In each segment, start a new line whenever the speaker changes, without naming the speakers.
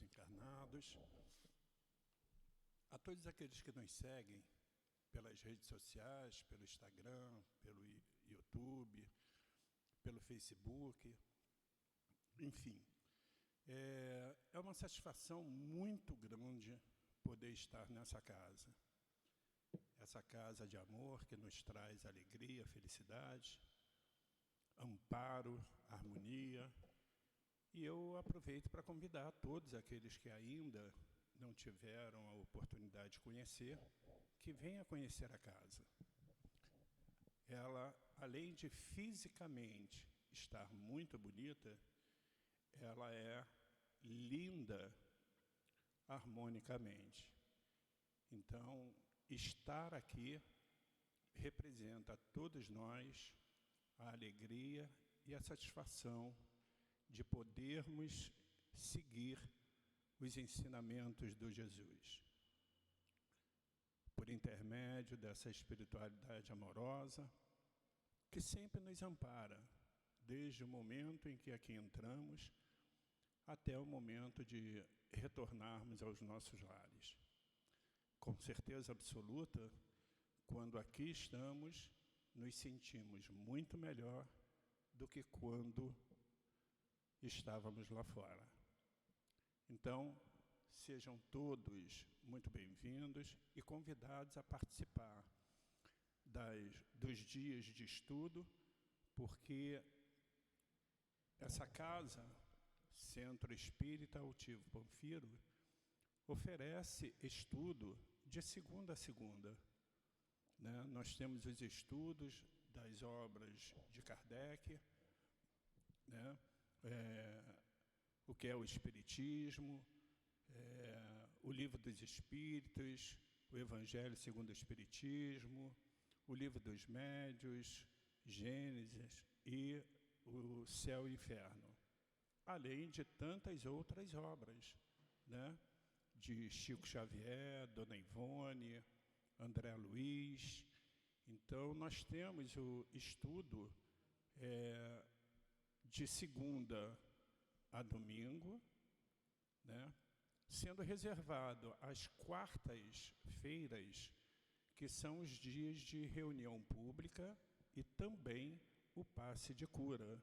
encarnados, a todos aqueles que nos seguem pelas redes sociais, pelo Instagram, pelo YouTube, pelo Facebook, enfim. É uma satisfação muito grande poder estar nessa casa. Essa casa de amor que nos traz alegria, felicidade, amparo, harmonia. E eu aproveito para convidar todos aqueles que ainda não tiveram a oportunidade de conhecer, que venham conhecer a casa. Ela, além de fisicamente estar muito bonita, ela é linda harmonicamente. Então, estar aqui representa a todos nós a alegria e a satisfação de podermos seguir os ensinamentos do Jesus. Por intermédio dessa espiritualidade amorosa, que sempre nos ampara, desde o momento em que aqui entramos, até o momento de retornarmos aos nossos lares. Com certeza absoluta, quando aqui estamos, nos sentimos muito melhor do que quando estávamos lá fora. Então, sejam todos muito bem-vindos e convidados a participar dos dias de estudo, porque essa casa, Centro Espírita Altivo Panfiro, oferece estudo de segunda a segunda. Né? Nós temos os estudos das obras de Kardec, né? O que é o Espiritismo, o Livro dos Espíritos, o Evangelho segundo o Espiritismo, o Livro dos Médios, Gênesis e o Céu e Inferno. Além de tantas outras obras, né? De Chico Xavier, Dona Ivone, André Luiz. Então, nós temos o estudo de segunda a domingo, né? Sendo reservado às quartas-feiras, que são os dias de reunião pública e também o passe de cura.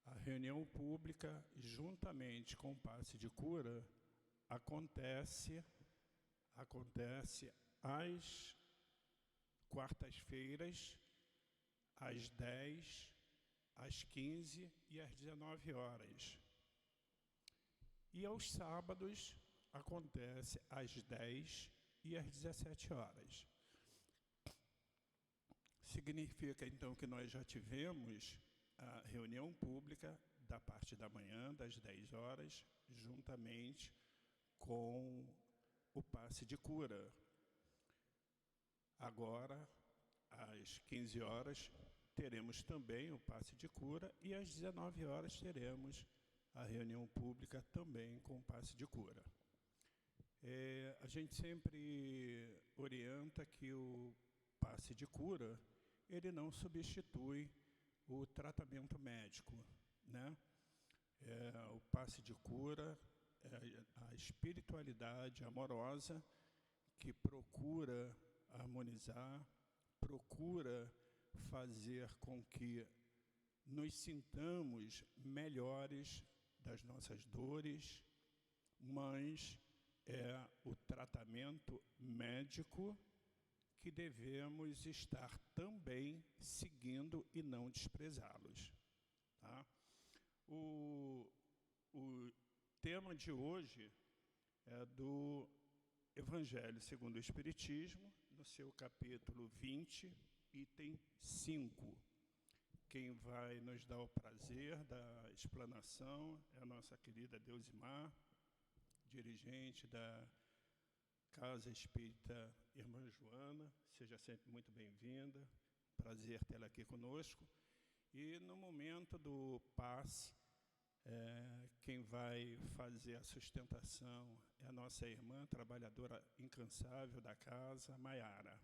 A reunião pública, juntamente com o passe de cura, acontece às quartas-feiras, às 10, às 15 e às 19 horas. E aos sábados, acontece às 10 e às 17 horas. Significa, então, que nós já tivemos a reunião pública da parte da manhã, das 10 horas, juntamente com o passe de cura. Agora, às 15 horas, teremos também o passe de cura e às 19 horas teremos a reunião pública também com o passe de cura. A gente sempre orienta que o passe de cura, ele não substitui o tratamento médico, né? O passe de cura é a espiritualidade amorosa que procura harmonizar, procura fazer com que nos sintamos melhores das nossas dores, mas é o tratamento médico que devemos estar também seguindo e não desprezá-los. Tá? O tema de hoje é do Evangelho segundo o Espiritismo, no seu capítulo 20, item 5. Quem vai nos dar o prazer da explanação é a nossa querida Deusimar, dirigente da Casa Espírita Irmã Joana. Seja sempre muito bem-vinda, prazer tê-la aqui conosco. E no momento do passe, quem vai fazer a sustentação é a nossa irmã, trabalhadora incansável da casa, Maiara,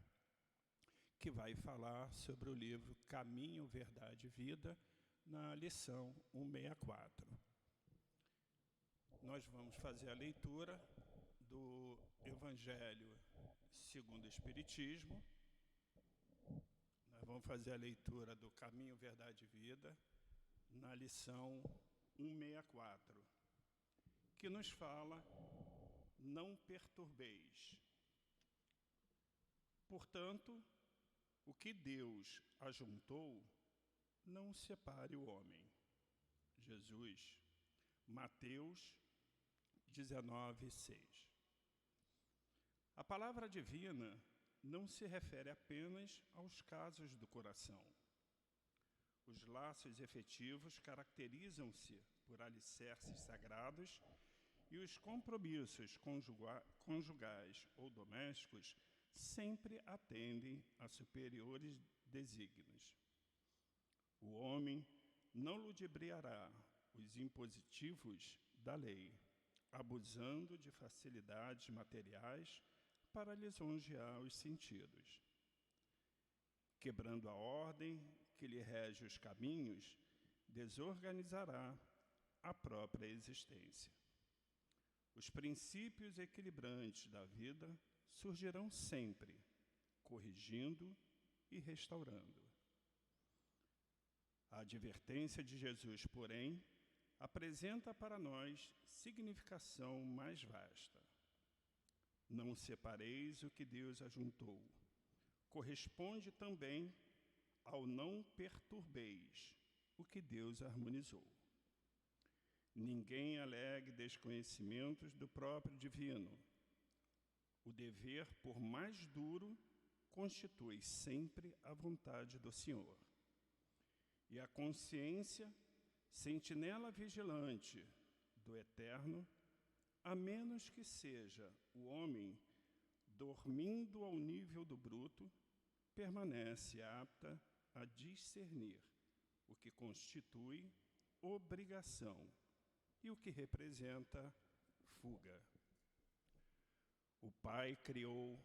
que vai falar sobre o livro Caminho, Verdade e Vida, na lição 164. nós vamos fazer a leitura do Evangelho segundo o Espiritismo. Nós vamos fazer a leitura do Caminho, Verdade e Vida, na lição 164, que nos fala: não perturbeis. Portanto, o que Deus ajuntou, não separe o homem. Jesus, Mateus 19:6. A palavra divina não se refere apenas aos casos do coração. Os laços efetivos caracterizam-se por alicerces sagrados e os compromissos conjugais ou domésticos sempre atendem a superiores desígnios. O homem não ludibriará os impositivos da lei, abusando de facilidades materiais para lisonjear os sentidos. Quebrando a ordem que lhe rege os caminhos, desorganizará a própria existência. Os princípios equilibrantes da vida surgirão sempre, corrigindo e restaurando. A advertência de Jesus, porém, apresenta para nós significação mais vasta. Não separeis o que Deus ajuntou. Corresponde também ao não perturbeis o que Deus harmonizou. Ninguém alegue desconhecimentos do próprio divino. O dever, por mais duro, constitui sempre a vontade do Senhor. E a consciência, sentinela vigilante do Eterno, a menos que seja o homem dormindo ao nível do bruto, permanece apta a discernir o que constitui obrigação e o que representa fuga. O Pai criou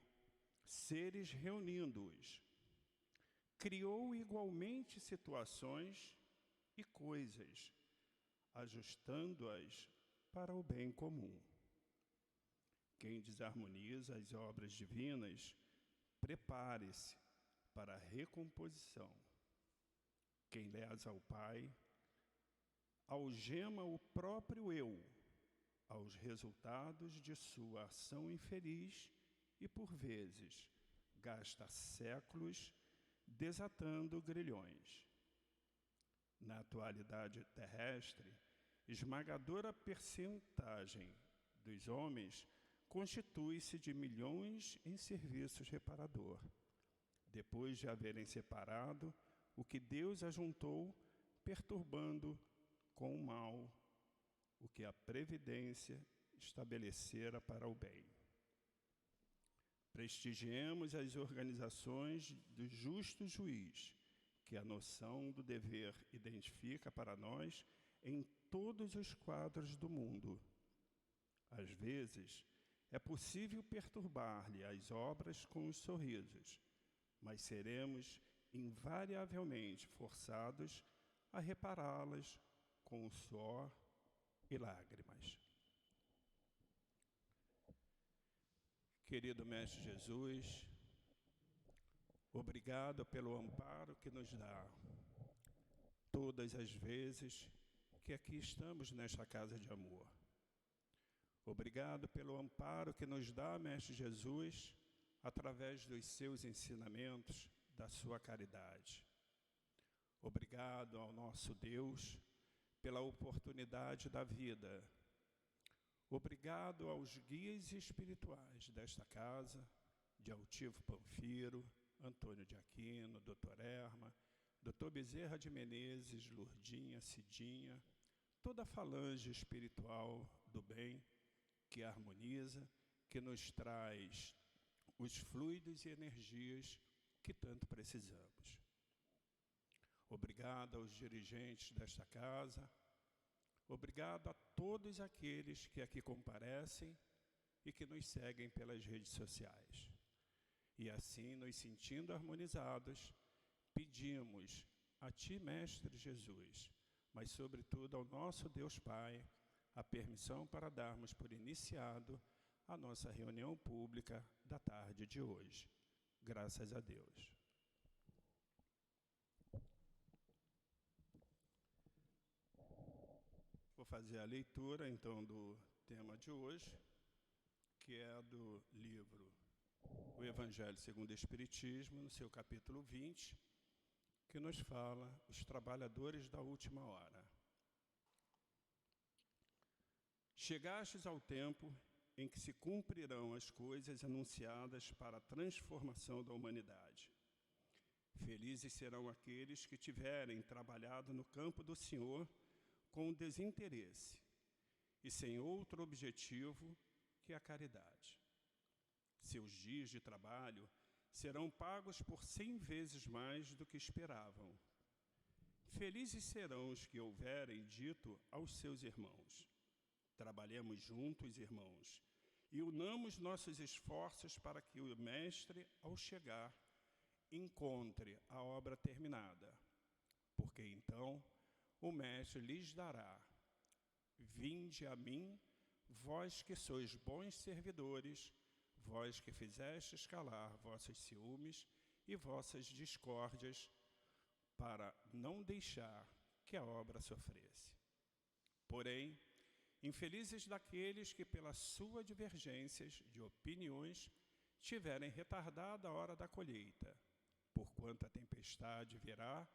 seres reunindo-os. Criou igualmente situações e coisas, ajustando-as para o bem comum. Quem desarmoniza as obras divinas, prepare-se para a recomposição. Quem lesa ao Pai, algema o próprio eu aos resultados de sua ação infeliz e, por vezes, gasta séculos desatando grilhões. Na atualidade terrestre, esmagadora percentagem dos homens constitui-se de milhões em serviços reparador, depois de haverem separado o que Deus ajuntou, perturbando com o mal o que a previdência estabelecera para o bem. Prestigiemos as organizações do justo juiz, que a noção do dever identifica para nós em todos os quadros do mundo. Às vezes, é possível perturbar-lhe as obras com os sorrisos, mas seremos invariavelmente forçados a repará-las com o suor e lágrimas. Querido Mestre Jesus, obrigado pelo amparo que nos dá todas as vezes que aqui estamos nesta casa de amor. Obrigado pelo amparo que nos dá, Mestre Jesus, através dos seus ensinamentos, da sua caridade. Obrigado ao nosso Deus pela oportunidade da vida. Obrigado aos guias espirituais desta casa, de Altivo Panfiro, Antônio de Aquino, Dr. Erma, Dr. Bezerra de Menezes, Lourdinha, Cidinha, toda a falange espiritual do bem que harmoniza, que nos traz os fluidos e energias que tanto precisamos. Obrigado aos dirigentes desta casa, obrigado a todos aqueles que aqui comparecem e que nos seguem pelas redes sociais. E assim, nos sentindo harmonizados, pedimos a Ti, Mestre Jesus, mas sobretudo ao nosso Deus Pai, a permissão para darmos por iniciado a nossa reunião pública da tarde de hoje. Graças a Deus. Vou fazer a leitura, então, do tema de hoje, que é do livro O Evangelho segundo o Espiritismo, no seu capítulo 20, que nos fala os trabalhadores da última hora. Chegastes ao tempo em que se cumprirão as coisas anunciadas para a transformação da humanidade. Felizes serão aqueles que tiverem trabalhado no campo do Senhor com desinteresse e sem outro objetivo que a caridade. Seus dias de trabalho serão pagos por 100 vezes mais do que esperavam. Felizes serão os que houverem dito aos seus irmãos: trabalhemos juntos, irmãos, e unamos nossos esforços para que o Mestre, ao chegar, encontre a obra terminada, porque então o Mestre lhes dará: vinde a mim, vós que sois bons servidores, vós que fizestes calar vossos ciúmes e vossas discórdias, para não deixar que a obra sofresse. Porém, infelizes daqueles que, pelas suas divergências de opiniões, tiverem retardado a hora da colheita, porquanto a tempestade virá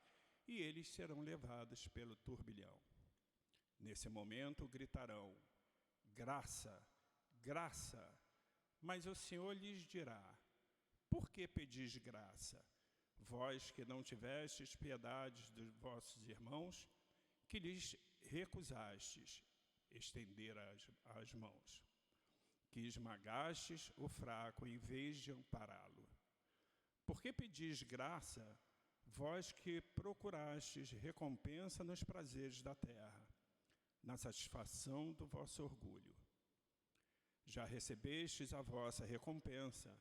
e eles serão levados pelo turbilhão. Nesse momento gritarão: graça, graça! Mas o Senhor lhes dirá: por que pedis graça? Vós que não tivestes piedade dos vossos irmãos, que lhes recusastes estender as mãos, que esmagastes o fraco em vez de ampará-lo. Por que pedis graça, vós que procurastes recompensa nos prazeres da terra, na satisfação do vosso orgulho? Já recebestes a vossa recompensa,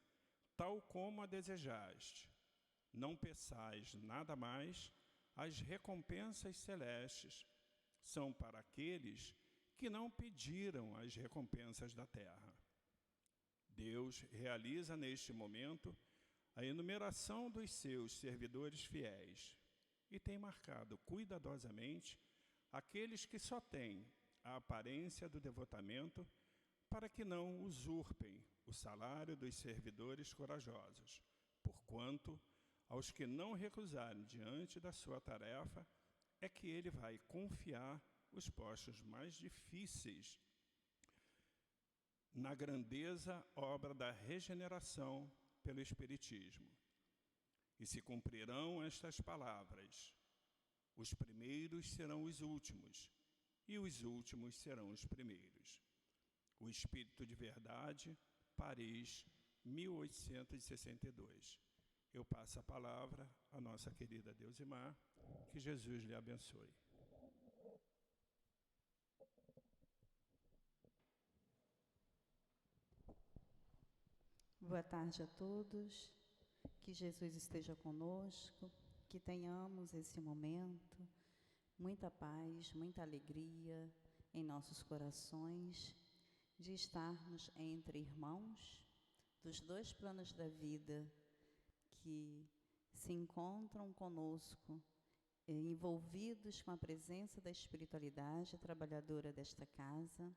tal como a desejaste. Não peçais nada mais, as recompensas celestes são para aqueles que não pediram as recompensas da terra. Deus realiza neste momento a enumeração dos seus servidores fiéis e tem marcado cuidadosamente aqueles que só têm a aparência do devotamento, para que não usurpem o salário dos servidores corajosos, porquanto aos que não recusarem diante da sua tarefa é que ele vai confiar os postos mais difíceis na grandeza obra da regeneração pelo Espiritismo. E se cumprirão estas palavras: os primeiros serão os últimos, e os últimos serão os primeiros. O Espírito de Verdade, Paris, 1862. Eu passo a palavra à nossa querida Deusimar, que Jesus lhe abençoe.
Boa tarde a todos, que Jesus esteja conosco, que tenhamos esse momento, muita paz, muita alegria em nossos corações, de estarmos entre irmãos dos dois planos da vida que se encontram conosco, envolvidos com a presença da espiritualidade trabalhadora desta casa,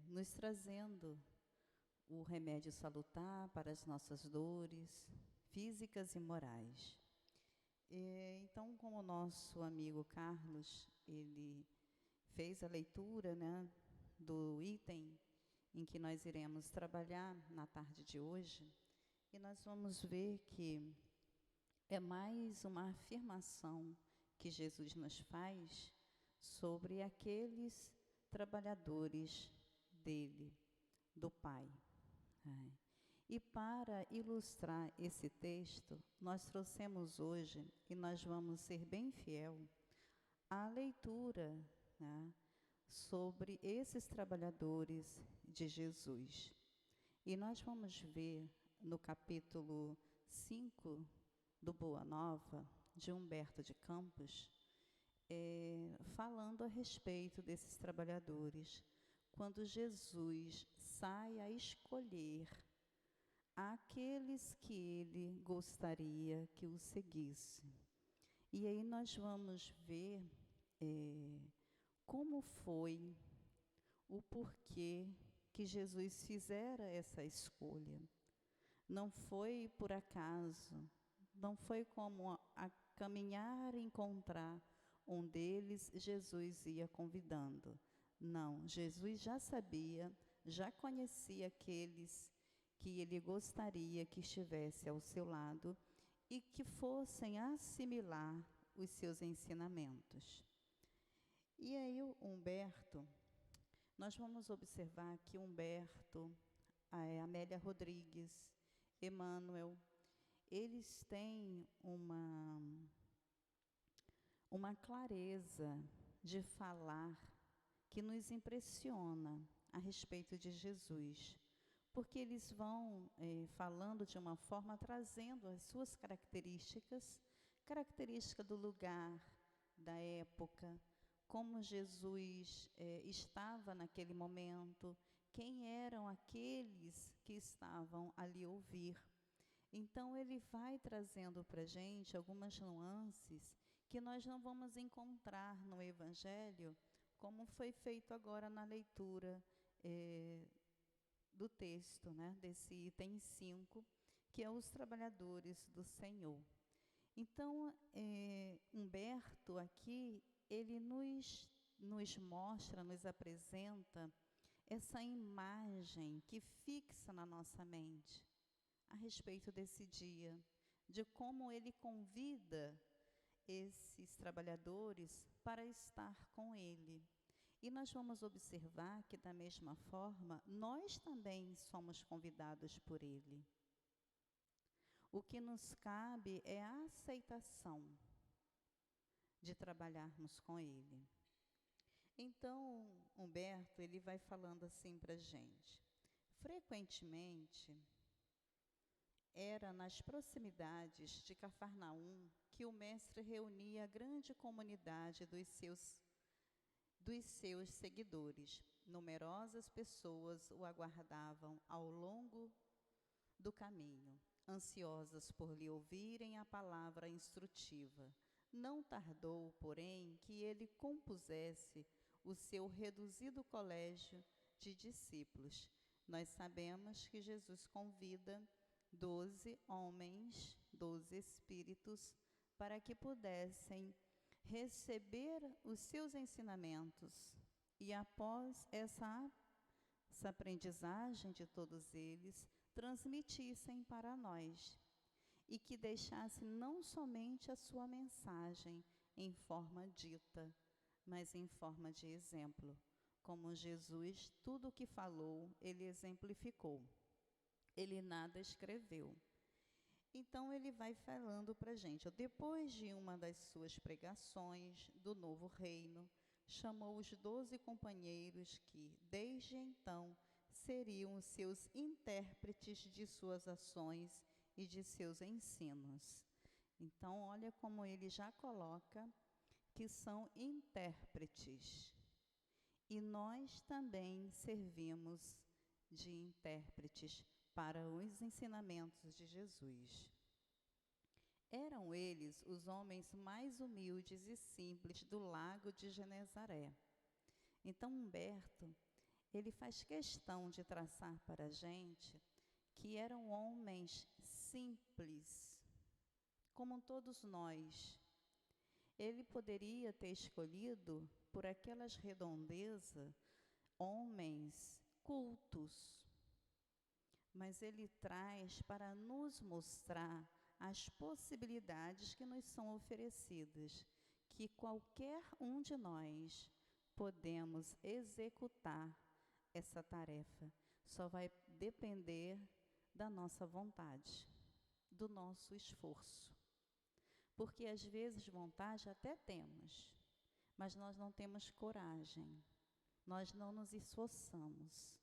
nos trazendo o remédio salutar para as nossas dores físicas e morais. Então, como o nosso amigo Carlos, ele fez a leitura, né, do item em que nós iremos trabalhar na tarde de hoje, e nós vamos ver que é mais uma afirmação que Jesus nos faz sobre aqueles trabalhadores dele, do Pai. E para ilustrar esse texto, nós trouxemos hoje, e nós vamos ser bem fiel, a leitura, né, sobre esses trabalhadores de Jesus. E nós vamos ver no capítulo 5 do Boa Nova, de Humberto de Campos, falando a respeito desses trabalhadores, quando Jesus sai a escolher aqueles que ele gostaria que o seguissem. E aí nós vamos ver como foi o porquê que Jesus fizera essa escolha. Não foi por acaso, não foi como a caminhar e encontrar um deles, Jesus ia convidando. Não, Jesus já sabia, já conhecia aqueles que ele gostaria que estivesse ao seu lado e que fossem assimilar os seus ensinamentos. E aí o Humberto, nós vamos observar que Humberto, Amélia Rodrigues, Emmanuel, eles têm uma clareza de falar que nos impressiona a respeito de Jesus, porque eles vão falando de uma forma, trazendo as suas características do lugar, da época, como Jesus estava naquele momento, quem eram aqueles que estavam ali ouvir. Então, ele vai trazendo para a gente algumas nuances que nós não vamos encontrar no Evangelho, como foi feito agora na leitura do texto, né, desse item 5, que é os trabalhadores do Senhor. Então, Humberto aqui, ele nos mostra, nos apresenta essa imagem que fixa na nossa mente a respeito desse dia, de como ele convida esses trabalhadores para estar com ele. E nós vamos observar que, da mesma forma, nós também somos convidados por ele. O que nos cabe é a aceitação de trabalharmos com ele. Então, Humberto, ele vai falando assim para a gente. Frequentemente, era nas proximidades de Cafarnaum que o mestre reunia a grande comunidade dos seus seguidores. Numerosas pessoas o aguardavam ao longo do caminho, ansiosas por lhe ouvirem a palavra instrutiva. Não tardou, porém, que ele compusesse o seu reduzido colégio de discípulos. Nós sabemos que Jesus convida 12 homens, 12 espíritos, para que pudessem receber os seus ensinamentos e, após essa aprendizagem de todos eles, transmitissem para nós e que deixasse não somente a sua mensagem em forma dita, mas em forma de exemplo. Como Jesus, tudo o que falou, ele exemplificou. Ele nada escreveu. Então, ele vai falando para a gente. Depois de uma das suas pregações do novo reino, chamou os 12 companheiros que, desde então, seriam os seus intérpretes de suas ações e de seus ensinos. Então, olha como ele já coloca que são intérpretes. E nós também servimos de intérpretes para os ensinamentos de Jesus. Eram eles os homens mais humildes e simples do lago de Genezaré. Então, Humberto, ele faz questão de traçar para a gente que eram homens simples, como todos nós. Ele poderia ter escolhido, por aquelas redondezas, homens cultos, mas ele traz para nos mostrar as possibilidades que nos são oferecidas, que qualquer um de nós podemos executar essa tarefa. Só vai depender da nossa vontade, do nosso esforço. Porque às vezes vontade até temos, mas nós não temos coragem, nós não nos esforçamos.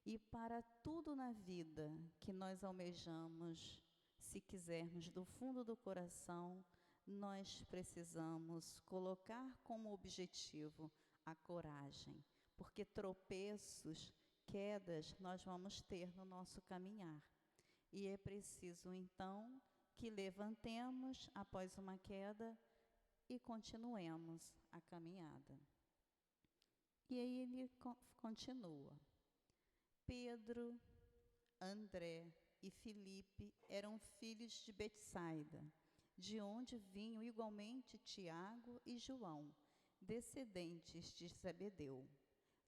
E para tudo na vida que nós almejamos, se quisermos do fundo do coração, nós precisamos colocar como objetivo a coragem, porque tropeços, quedas, nós vamos ter no nosso caminhar. E é preciso, então, que levantemos após uma queda e continuemos a caminhada. E aí ele continua. Pedro, André e Filipe eram filhos de Betsaida, de onde vinham igualmente Tiago e João, descendentes de Zebedeu.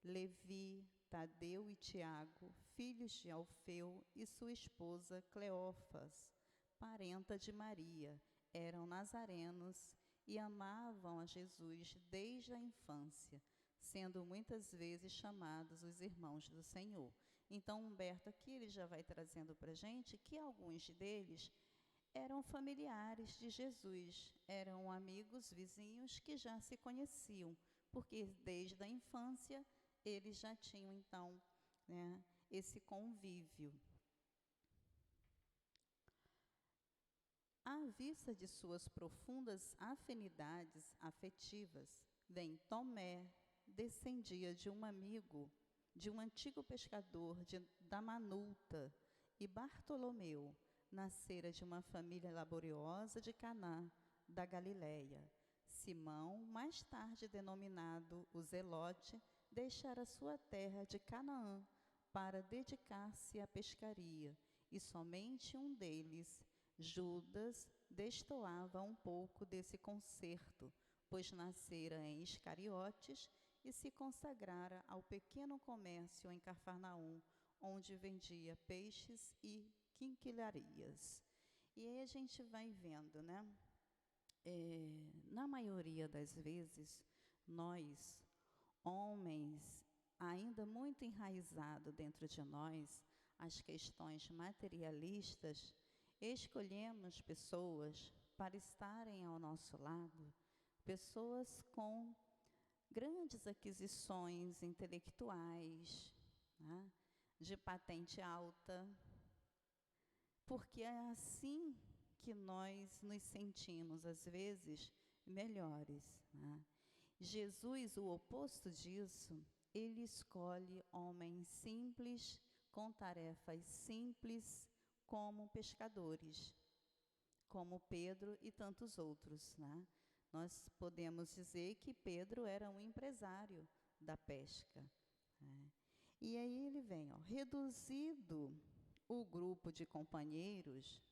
Levi, Tadeu e Tiago, filhos de Alfeu, e sua esposa Cleófas, parenta de Maria, eram nazarenos e amavam a Jesus desde a infância, sendo muitas vezes chamados os irmãos do Senhor. Então, Humberto aqui ele já vai trazendo para a gente que alguns deles eram familiares de Jesus, eram amigos, vizinhos que já se conheciam, porque desde a infância eles já tinham, então, né, esse convívio. À vista de suas profundas afinidades afetivas, bem, Tomé descendia de um amigo, de um antigo pescador da Manulta, e Bartolomeu nascera de uma família laboriosa de Caná, da Galileia. Simão, mais tarde denominado o Zelote, deixara sua terra de Canaã para dedicar-se à pescaria, e somente um deles, Judas, destoava um pouco desse concerto, pois nascera em Iscariotes e se consagrara ao pequeno comércio em Cafarnaum, onde vendia peixes e quinquilharias. E aí a gente vai vendo, né? Na maioria das vezes, nós, homens, ainda muito enraizado dentro de nós, as questões materialistas, escolhemos pessoas para estarem ao nosso lado, pessoas com grandes aquisições intelectuais, né, de patente alta, porque é assim que nós nos sentimos, às vezes, melhores, né? Jesus, o oposto disso, ele escolhe homens simples, com tarefas simples, como pescadores, como Pedro e tantos outros, né? Nós podemos dizer que Pedro era um empresário da pesca, né? E aí ele vem, ó, reduzido o grupo de companheiros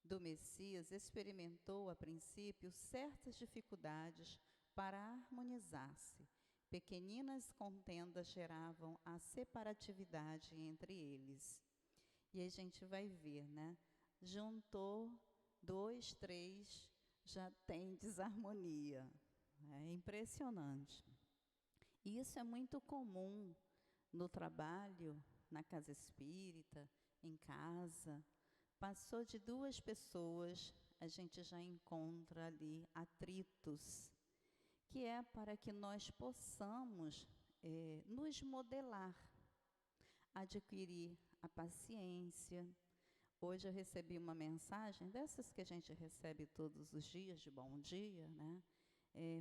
do Messias, experimentou a princípio certas dificuldades para harmonizar-se. Pequeninas contendas geravam a separatividade entre eles. E aí a gente vai ver, né? Juntou 2, 3, já tem desarmonia. É impressionante. E isso é muito comum no trabalho, na casa espírita, em casa. Passou de 2 pessoas, a gente já encontra ali atritos, que é para que nós possamos nos modelar, adquirir a paciência. Hoje eu recebi uma mensagem, dessas que a gente recebe todos os dias, de bom dia, né?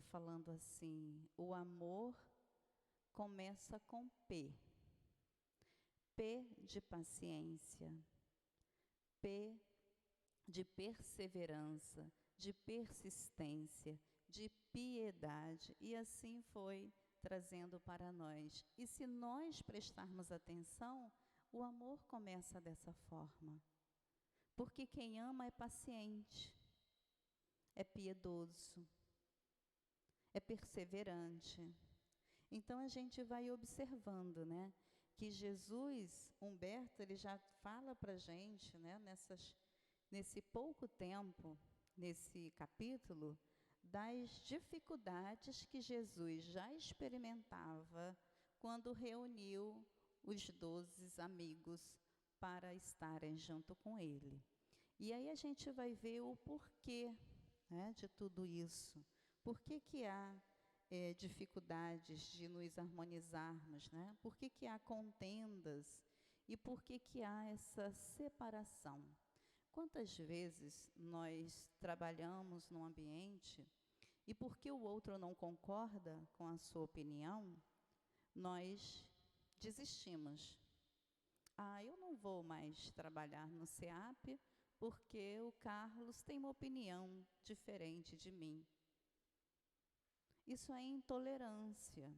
Falando assim, o amor começa com P. P de paciência, P de perseverança, de persistência, de piedade, e assim foi trazendo para nós. E se nós prestarmos atenção, o amor começa dessa forma. Porque quem ama é paciente, é piedoso, é perseverante. Então a gente vai observando, né, que Jesus, Humberto, ele já fala para a gente, né, nesse pouco tempo, nesse capítulo, das dificuldades que Jesus já experimentava quando reuniu os 12 amigos para estarem junto com ele. E aí a gente vai ver o porquê, né, de tudo isso. Por que há dificuldades de nos harmonizarmos, né? Por que há contendas e por que há essa separação? Quantas vezes nós trabalhamos num ambiente e porque o outro não concorda com a sua opinião, nós desistimos. Eu não vou mais trabalhar no SEAP porque o Carlos tem uma opinião diferente de mim. Isso é intolerância.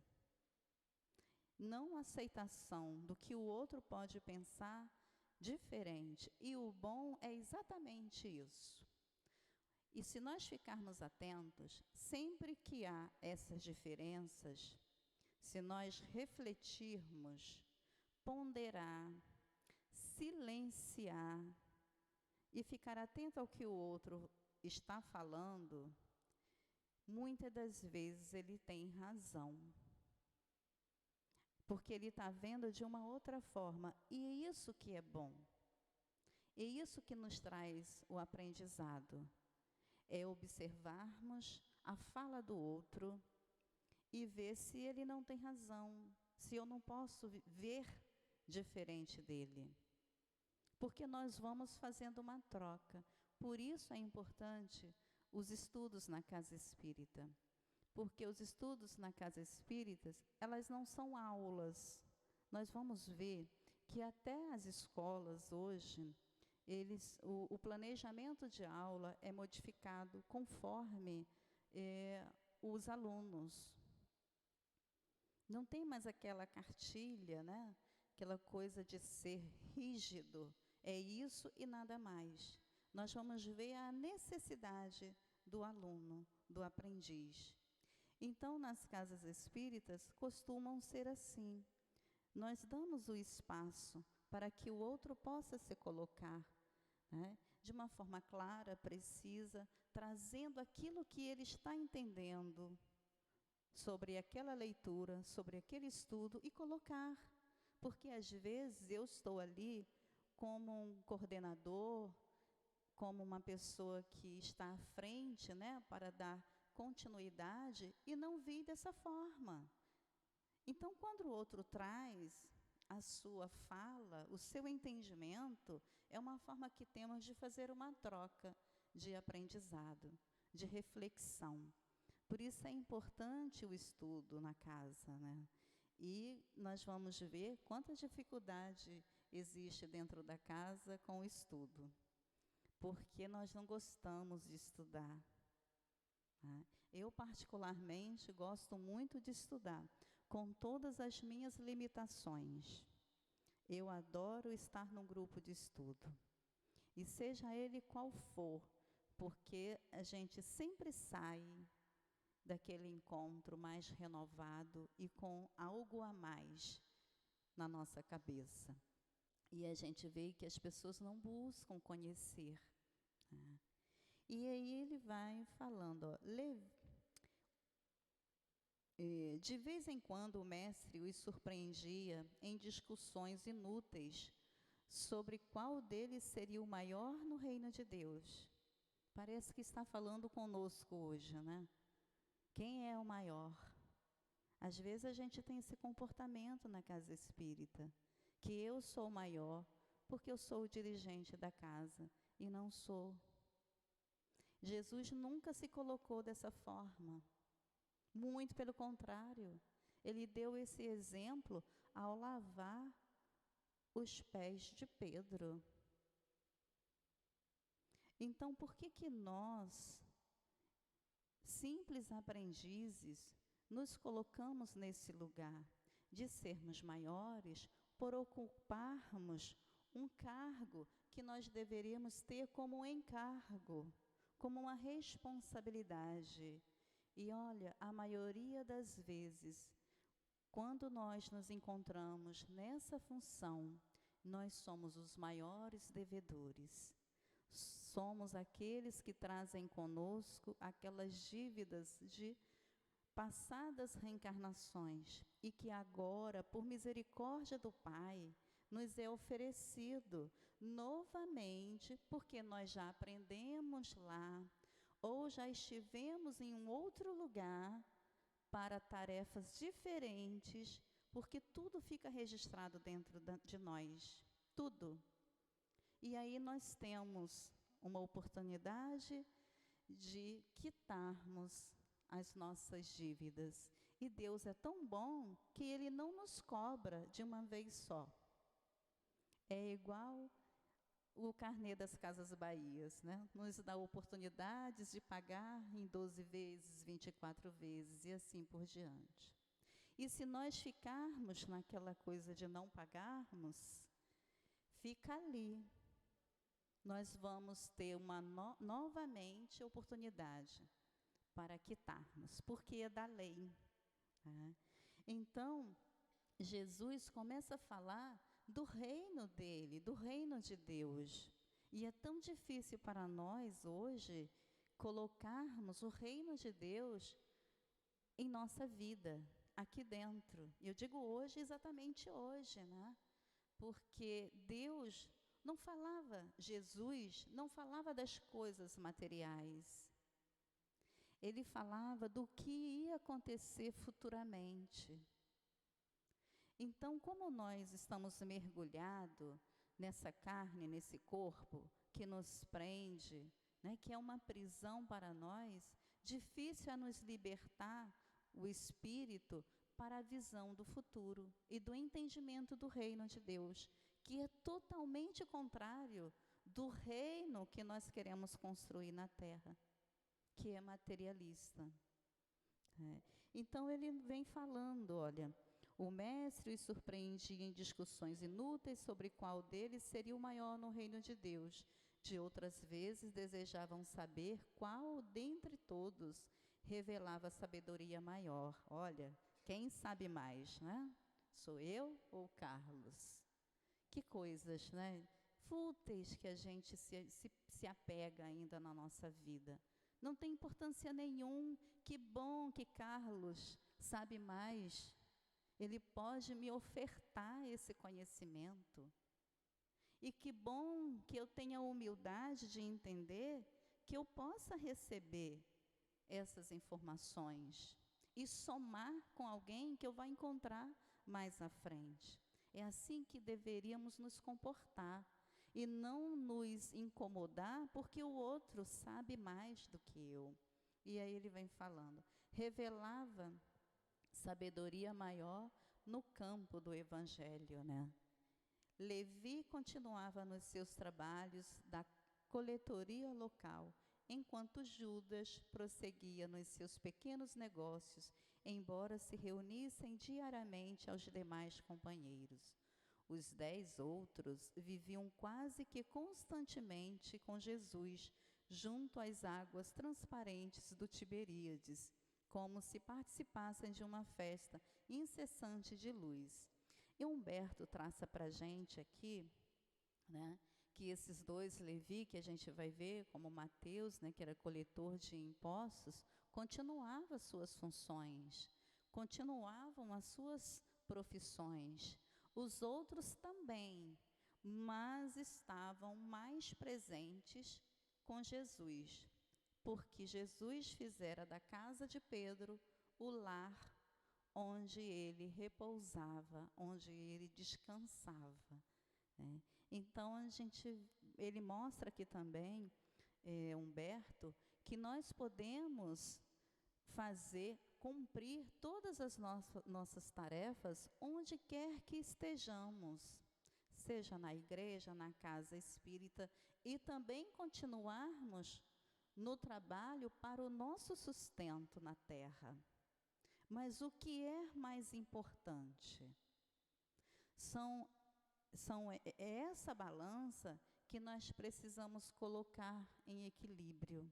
Não aceitação do que o outro pode pensar diferente. E o bom é exatamente isso. E se nós ficarmos atentos, sempre que há essas diferenças, se nós refletirmos, ponderar, silenciar e ficar atento ao que o outro está falando, muitas das vezes ele tem razão. Porque ele está vendo de uma outra forma. E é isso que é bom. É isso que nos traz o aprendizado. É observarmos a fala do outro e ver se ele não tem razão, se eu não posso ver diferente dele. Porque nós vamos fazendo uma troca. Por isso é importante os estudos na casa espírita. Porque os estudos na casa espírita, elas não são aulas. Nós vamos ver que até as escolas hoje, o planejamento de aula é modificado conforme os alunos. Não tem mais aquela cartilha, né? Aquela coisa de ser rígido. É isso e nada mais. Nós vamos ver a necessidade do aluno, do aprendiz. Então, nas casas espíritas, costumam ser assim. Nós damos o espaço para que o outro possa se colocar, né, de uma forma clara, precisa, trazendo aquilo que ele está entendendo sobre aquela leitura, sobre aquele estudo e colocar. Porque, às vezes, eu estou ali como um coordenador, como uma pessoa que está à frente, né, para dar continuidade e não vi dessa forma. Então, quando o outro traz a sua fala, o seu entendimento, é uma forma que temos de fazer uma troca de aprendizado, de reflexão. Por isso é importante o estudo na casa, né? E nós vamos ver quanta dificuldade existe dentro da casa com o estudo, porque nós não gostamos de estudar. Eu, particularmente, gosto muito de estudar, com todas as minhas limitações. Eu adoro estar num grupo de estudo, e seja ele qual for, porque a gente sempre sai daquele encontro mais renovado e com algo a mais na nossa cabeça. E a gente vê que as pessoas não buscam conhecer, né? E aí ele vai falando, de vez em quando o mestre os surpreendia em discussões inúteis sobre qual deles seria o maior no reino de Deus. Parece que está falando conosco hoje, né? Quem é o maior? Às vezes a gente tem esse comportamento na casa espírita, que eu sou o maior porque eu sou o dirigente da casa, e não sou. Jesus nunca se colocou dessa forma. Muito pelo contrário, ele deu esse exemplo ao lavar os pés de Pedro. Então, por que nós, simples aprendizes, nos colocamos nesse lugar de sermos maiores por ocuparmos um cargo que nós deveríamos ter como um encargo, como uma responsabilidade? E olha, a maioria das vezes, quando nós nos encontramos nessa função, nós somos os maiores devedores. Somos aqueles que trazem conosco aquelas dívidas de passadas reencarnações e que agora, por misericórdia do Pai, nos é oferecido novamente, porque nós já aprendemos lá, ou já estivemos em um outro lugar para tarefas diferentes, porque tudo fica registrado dentro de nós, tudo. E aí nós temos uma oportunidade de quitarmos as nossas dívidas. E Deus é tão bom que Ele não nos cobra de uma vez só. É igual o carnê das Casas Bahias, né? Nos dá oportunidades de pagar em 12 vezes, 24 vezes e assim por diante. E se nós ficarmos naquela coisa de não pagarmos, fica ali. Nós vamos ter uma novamente oportunidade para quitarmos, porque é da lei. Tá? Então, Jesus começa a falar do reino dele, do reino de Deus. E é tão difícil para nós hoje colocarmos o reino de Deus em nossa vida, aqui dentro. Eu digo hoje, exatamente hoje, né? Porque Deus não falava, Jesus não falava das coisas materiais. Ele falava do que ia acontecer futuramente. Então, como nós estamos mergulhados nessa carne, nesse corpo, que nos prende, né, que é uma prisão para nós, difícil é nos libertar o espírito para a visão do futuro e do entendimento do reino de Deus, que é totalmente contrário do reino que nós queremos construir na terra, que é materialista. Então ele vem falando, olha, o mestre os surpreendia em discussões inúteis sobre qual deles seria o maior no reino de Deus. De outras vezes desejavam saber qual dentre todos revelava a sabedoria maior. Olha, quem sabe mais, né? Sou eu ou Carlos? Que coisas, né? Fúteis que a gente se apega ainda na nossa vida. Não tem importância nenhum. Que bom que Carlos sabe mais. Ele pode me ofertar esse conhecimento. E que bom que eu tenha a humildade de entender que eu possa receber essas informações e somar com alguém que eu vou encontrar mais à frente. É assim que deveríamos nos comportar e não nos incomodar porque o outro sabe mais do que eu. E aí ele vem falando, revelava sabedoria maior no campo do evangelho, né? Levi continuava nos seus trabalhos da coletoria local, enquanto Judas prosseguia nos seus pequenos negócios, embora se reunissem diariamente aos demais companheiros. Os 10 outros viviam quase que constantemente com Jesus, junto às águas transparentes do Tiberíades, como se participassem de uma festa incessante de luz. E Humberto traça para a gente aqui, né, que esses 2 Levi, que a gente vai ver, como Mateus, né, que era coletor de impostos, continuava as suas funções, continuavam as suas profissões. Os outros também, mas estavam mais presentes com Jesus, porque Jesus fizera da casa de Pedro o lar onde ele repousava, onde ele descansava. Né? Então, ele mostra aqui também, Humberto, que nós podemos cumprir todas as nossas tarefas onde quer que estejamos, seja na igreja, na casa espírita, e também continuarmos no trabalho para o nosso sustento na terra. Mas o que é mais importante? É essa balança que nós precisamos colocar em equilíbrio.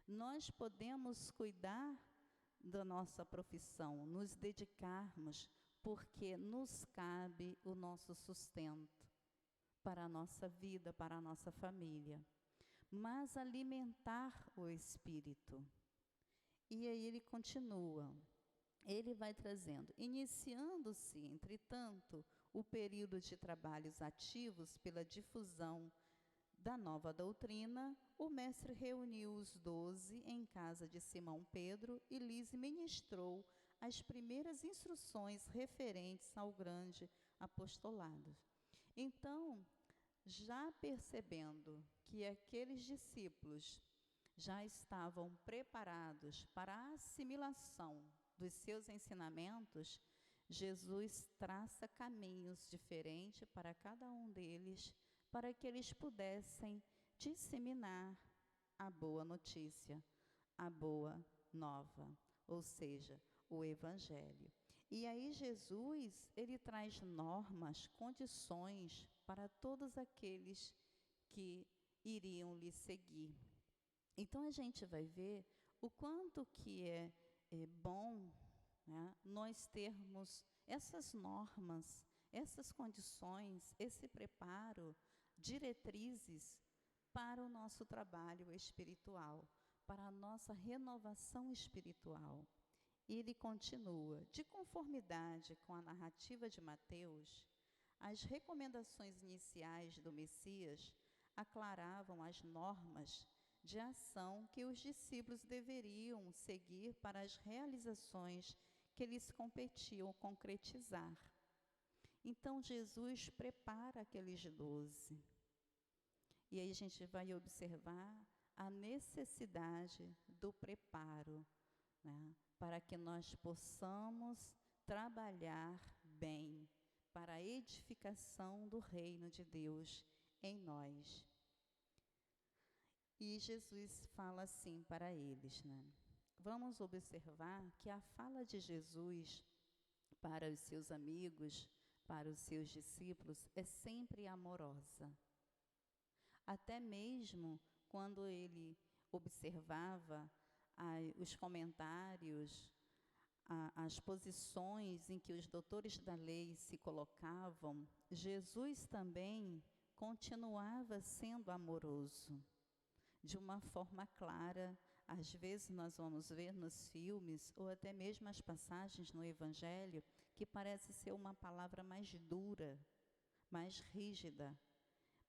Nós podemos cuidar da nossa profissão, nos dedicarmos, porque nos cabe o nosso sustento para a nossa vida, para a nossa família. Mas alimentar o espírito. E aí ele continua. Ele vai trazendo, iniciando-se, entretanto, o período de trabalhos ativos pela difusão da nova doutrina, o mestre reuniu os 12 em casa de Simão Pedro e lhes ministrou as primeiras instruções referentes ao grande apostolado. Então, já percebendo que aqueles discípulos já estavam preparados para a assimilação dos seus ensinamentos, Jesus traça caminhos diferentes para cada um deles, para que eles pudessem disseminar a boa notícia, a boa nova, ou seja, o Evangelho. E aí Jesus, ele traz normas, condições para todos aqueles que iriam lhe seguir. Então a gente vai ver o quanto que é bom, né, nós termos essas normas, essas condições, esse preparo, diretrizes para o nosso trabalho espiritual, para a nossa renovação espiritual. E ele continua: de conformidade com a narrativa de Mateus, as recomendações iniciais do Messias aclaravam as normas de ação que os discípulos deveriam seguir para as realizações que lhes competiam concretizar. Então Jesus prepara aqueles 12. E aí a gente vai observar a necessidade do preparo, né, para que nós possamos trabalhar bem para a edificação do reino de Deus em nós. E Jesus fala assim para eles, né? Vamos observar que a fala de Jesus para os seus amigos, para os seus discípulos, é sempre amorosa. Até mesmo quando ele observava os comentários, as posições em que os doutores da lei se colocavam, Jesus também continuava sendo amoroso, de uma forma clara. Às vezes nós vamos ver nos filmes, ou até mesmo as passagens no Evangelho, que parece ser uma palavra mais dura, mais rígida,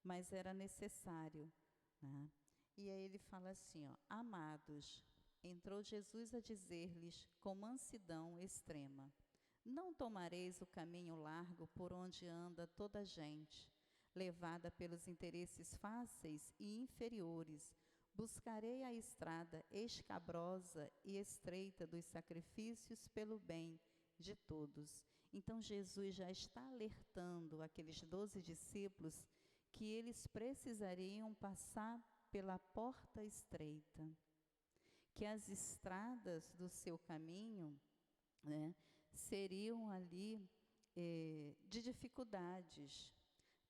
mas era necessário, né? E aí ele fala assim, ó: amados, entrou Jesus a dizer-lhes com mansidão extrema: não tomareis o caminho largo por onde anda toda a gente, levada pelos interesses fáceis e inferiores. Buscarei a estrada escabrosa e estreita dos sacrifícios pelo bem de todos. Então Jesus já está alertando aqueles 12 discípulos que eles precisariam passar pela porta estreita, que as estradas do seu caminho, né, seriam ali de dificuldades.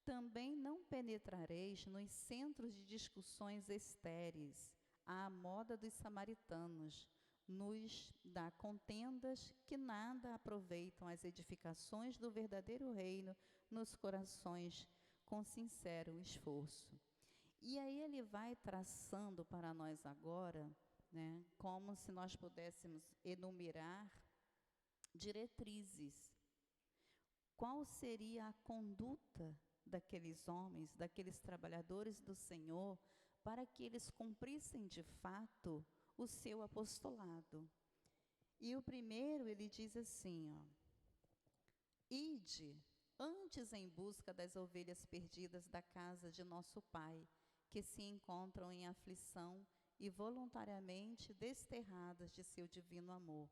Também não penetrareis nos centros de discussões estéreis, à moda dos samaritanos, nos dá contendas que nada aproveitam as edificações do verdadeiro reino nos corações com sincero esforço. E aí ele vai traçando para nós agora, né, como se nós pudéssemos enumerar diretrizes. Qual seria a conduta daqueles homens, daqueles trabalhadores do Senhor, para que eles cumprissem de fato o seu apostolado? E o primeiro, ele diz assim, ó: ide antes em busca das ovelhas perdidas da casa de nosso Pai, que se encontram em aflição e voluntariamente desterradas de seu divino amor.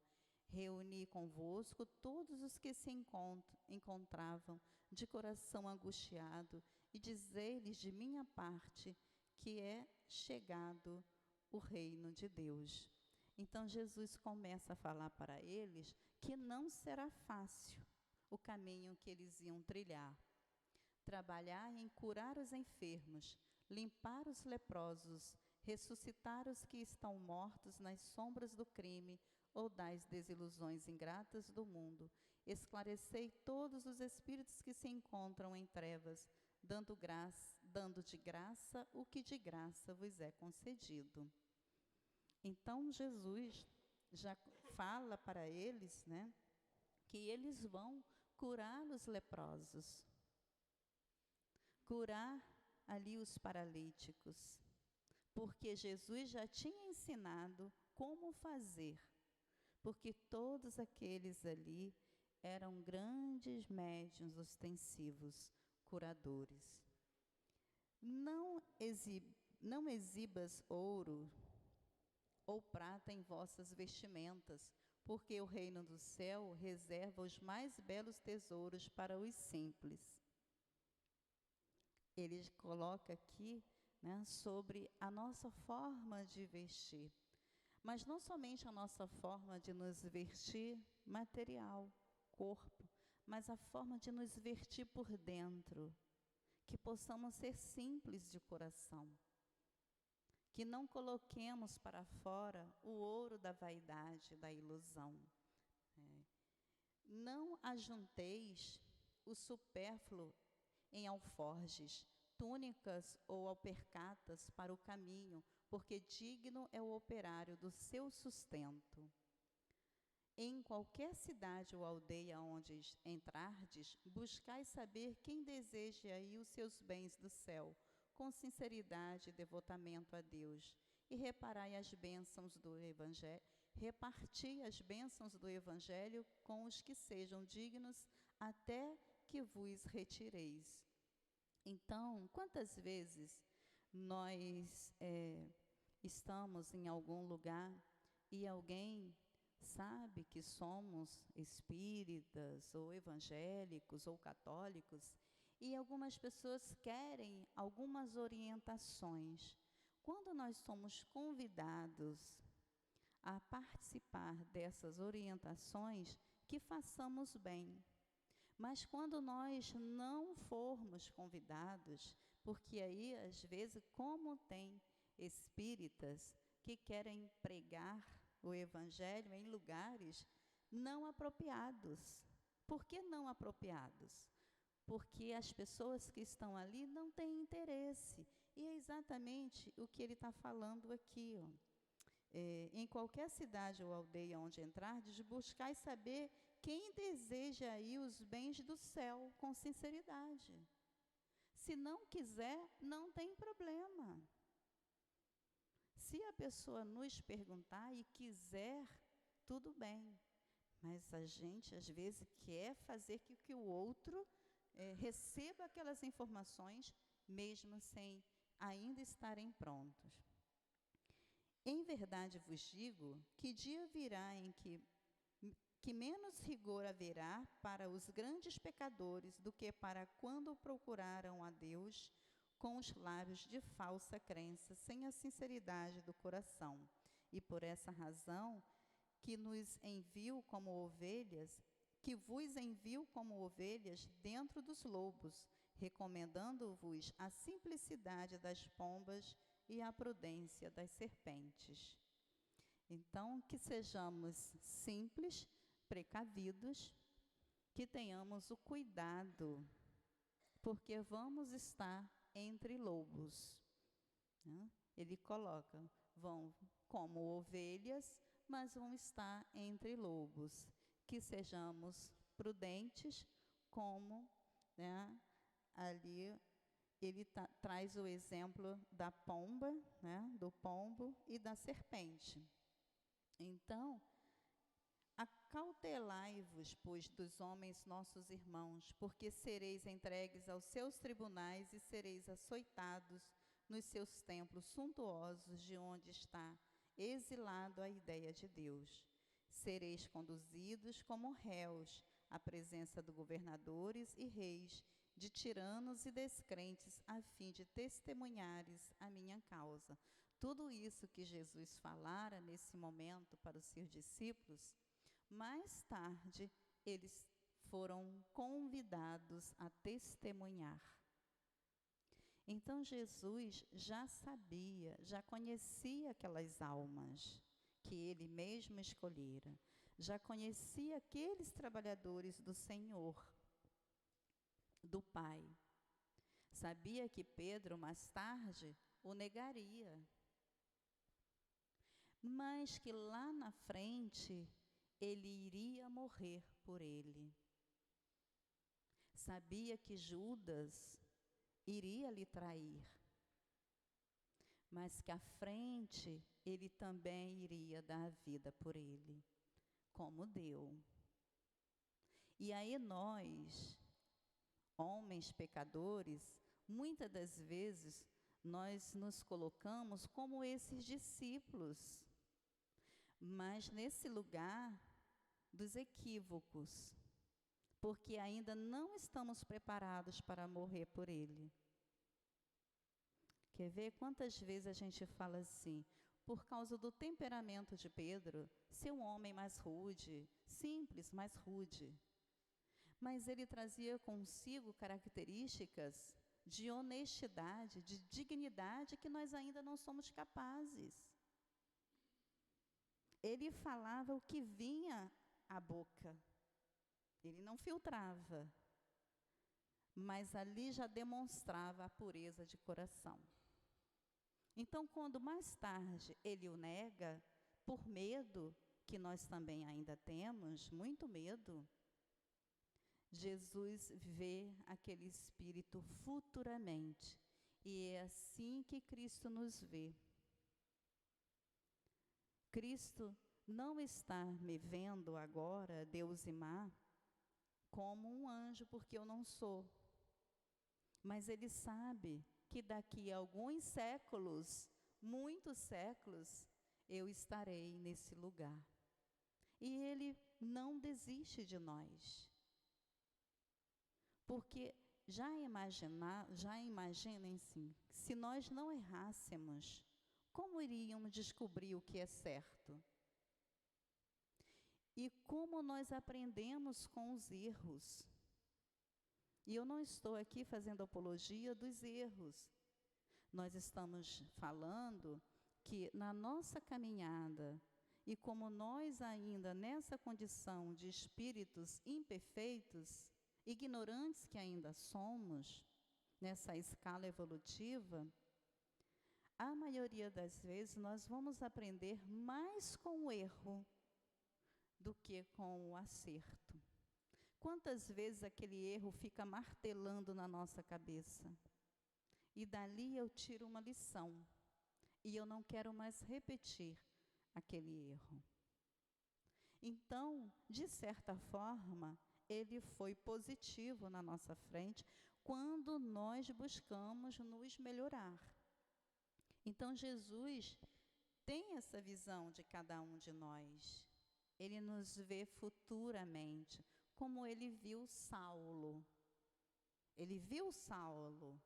Reuni convosco todos os que se encontravam de coração angustiado, e dizei-lhes de minha parte que é chegado o reino de Deus. Então Jesus começa a falar para eles que não será fácil o caminho que eles iam trilhar. Trabalhar em curar os enfermos, limpar os leprosos, ressuscitar os que estão mortos nas sombras do crime ou das desilusões ingratas do mundo. Esclarecei todos os espíritos que se encontram em trevas, dando de graça o que de graça vos é concedido. Então Jesus já fala para eles, né, que eles vão curar os leprosos, curar ali os paralíticos, porque Jesus já tinha ensinado como fazer, porque todos aqueles ali eram grandes médiuns ostensivos, curadores. Não exibas ouro ou prata em vossas vestimentas, porque o reino do céu reserva os mais belos tesouros para os simples. Ele coloca aqui, né, sobre a nossa forma de vestir, mas não somente a nossa forma de nos vestir material, corpo, mas a forma de nos vestir por dentro, que possamos ser simples de coração, que não coloquemos para fora o ouro da vaidade, da ilusão. Não ajunteis o supérfluo em alforjes, túnicas ou alpercatas para o caminho, porque digno é o operário do seu sustento. Em qualquer cidade ou aldeia onde entrardes, buscai saber quem deseja aí os seus bens do céu, com sinceridade e devotamento a Deus, e reparai as bênçãos do Evangelho, reparti as bênçãos do Evangelho com os que sejam dignos, até que vos retireis. Então, quantas vezes nós estamos em algum lugar e alguém sabe que somos espíritas, ou evangélicos, ou católicos, e algumas pessoas querem algumas orientações. Quando nós somos convidados a participar dessas orientações, que façamos bem. Mas quando nós não formos convidados, porque aí, às vezes, como tem espíritas que querem pregar o Evangelho em lugares não apropriados. Por que não apropriados? Porque as pessoas que estão ali não têm interesse. E é exatamente o que ele está falando aqui. Em qualquer cidade ou aldeia onde entrardes, buscai saber quem deseja aí os bens do céu com sinceridade. Se não quiser, não tem problema. Se a pessoa nos perguntar e quiser, tudo bem. Mas a gente, às vezes, quer fazer que o outro receba aquelas informações, mesmo sem ainda estarem prontos. Em verdade vos digo que dia virá em que menos rigor haverá para os grandes pecadores do que para quando procuraram a Deus com os lábios de falsa crença, sem a sinceridade do coração. E por essa razão que nos envio como ovelhas, que vos envio como ovelhas dentro dos lobos, recomendando-vos a simplicidade das pombas e a prudência das serpentes. Então, que sejamos simples, precavidos, que tenhamos o cuidado, porque vamos estar entre lobos. Ele coloca, vão como ovelhas, mas vão estar entre lobos. Que sejamos prudentes, como, ali ele traz o exemplo da pomba, do pombo e da serpente. Então, acautelai-vos, pois, dos homens nossos irmãos, porque sereis entregues aos seus tribunais e sereis açoitados nos seus templos suntuosos, de onde está exilado a ideia de Deus. Sereis conduzidos como réus à presença de governadores e reis, de tiranos e descrentes, a fim de testemunhares a minha causa. Tudo isso que Jesus falara nesse momento para os seus discípulos, mais tarde eles foram convidados a testemunhar. Então Jesus já sabia, já conhecia aquelas almas que ele mesmo escolhera, já conhecia aqueles trabalhadores do Senhor, do Pai. Sabia que Pedro mais tarde o negaria, mas que lá na frente ele iria morrer por ele. Sabia que Judas iria lhe trair, mas que à frente ele também iria dar a vida por ele, como deu. E aí nós, homens pecadores, muitas das vezes, nós nos colocamos como esses discípulos, mas nesse lugar dos equívocos, porque ainda não estamos preparados para morrer por Ele. Quer ver quantas vezes a gente fala assim, por causa do temperamento de Pedro, ser um homem mais rude, simples, mais rude. Mas ele trazia consigo características de honestidade, de dignidade que nós ainda não somos capazes. Ele falava o que vinha à boca. Ele não filtrava, mas ali já demonstrava a pureza de coração. Então, quando mais tarde ele o nega, por medo, que nós também ainda temos, muito medo, Jesus vê aquele espírito futuramente. E é assim que Cristo nos vê. Cristo não está me vendo agora, Deus e Má, como um anjo, porque eu não sou. Mas Ele sabe que daqui a alguns séculos, muitos séculos, eu estarei nesse lugar. E Ele não desiste de nós. Porque já imaginem-se, se nós não errássemos, como iríamos descobrir o que é certo? E como nós aprendemos com os erros? E eu não estou aqui fazendo apologia dos erros. Nós estamos falando que na nossa caminhada, e como nós ainda nessa condição de espíritos imperfeitos, ignorantes que ainda somos, nessa escala evolutiva, a maioria das vezes nós vamos aprender mais com o erro do que com o acerto. Quantas vezes aquele erro fica martelando na nossa cabeça? E dali eu tiro uma lição. E eu não quero mais repetir aquele erro. Então, de certa forma, ele foi positivo na nossa frente quando nós buscamos nos melhorar. Então, Jesus tem essa visão de cada um de nós. Ele nos vê futuramente, como ele viu Saulo. Ele viu Saulo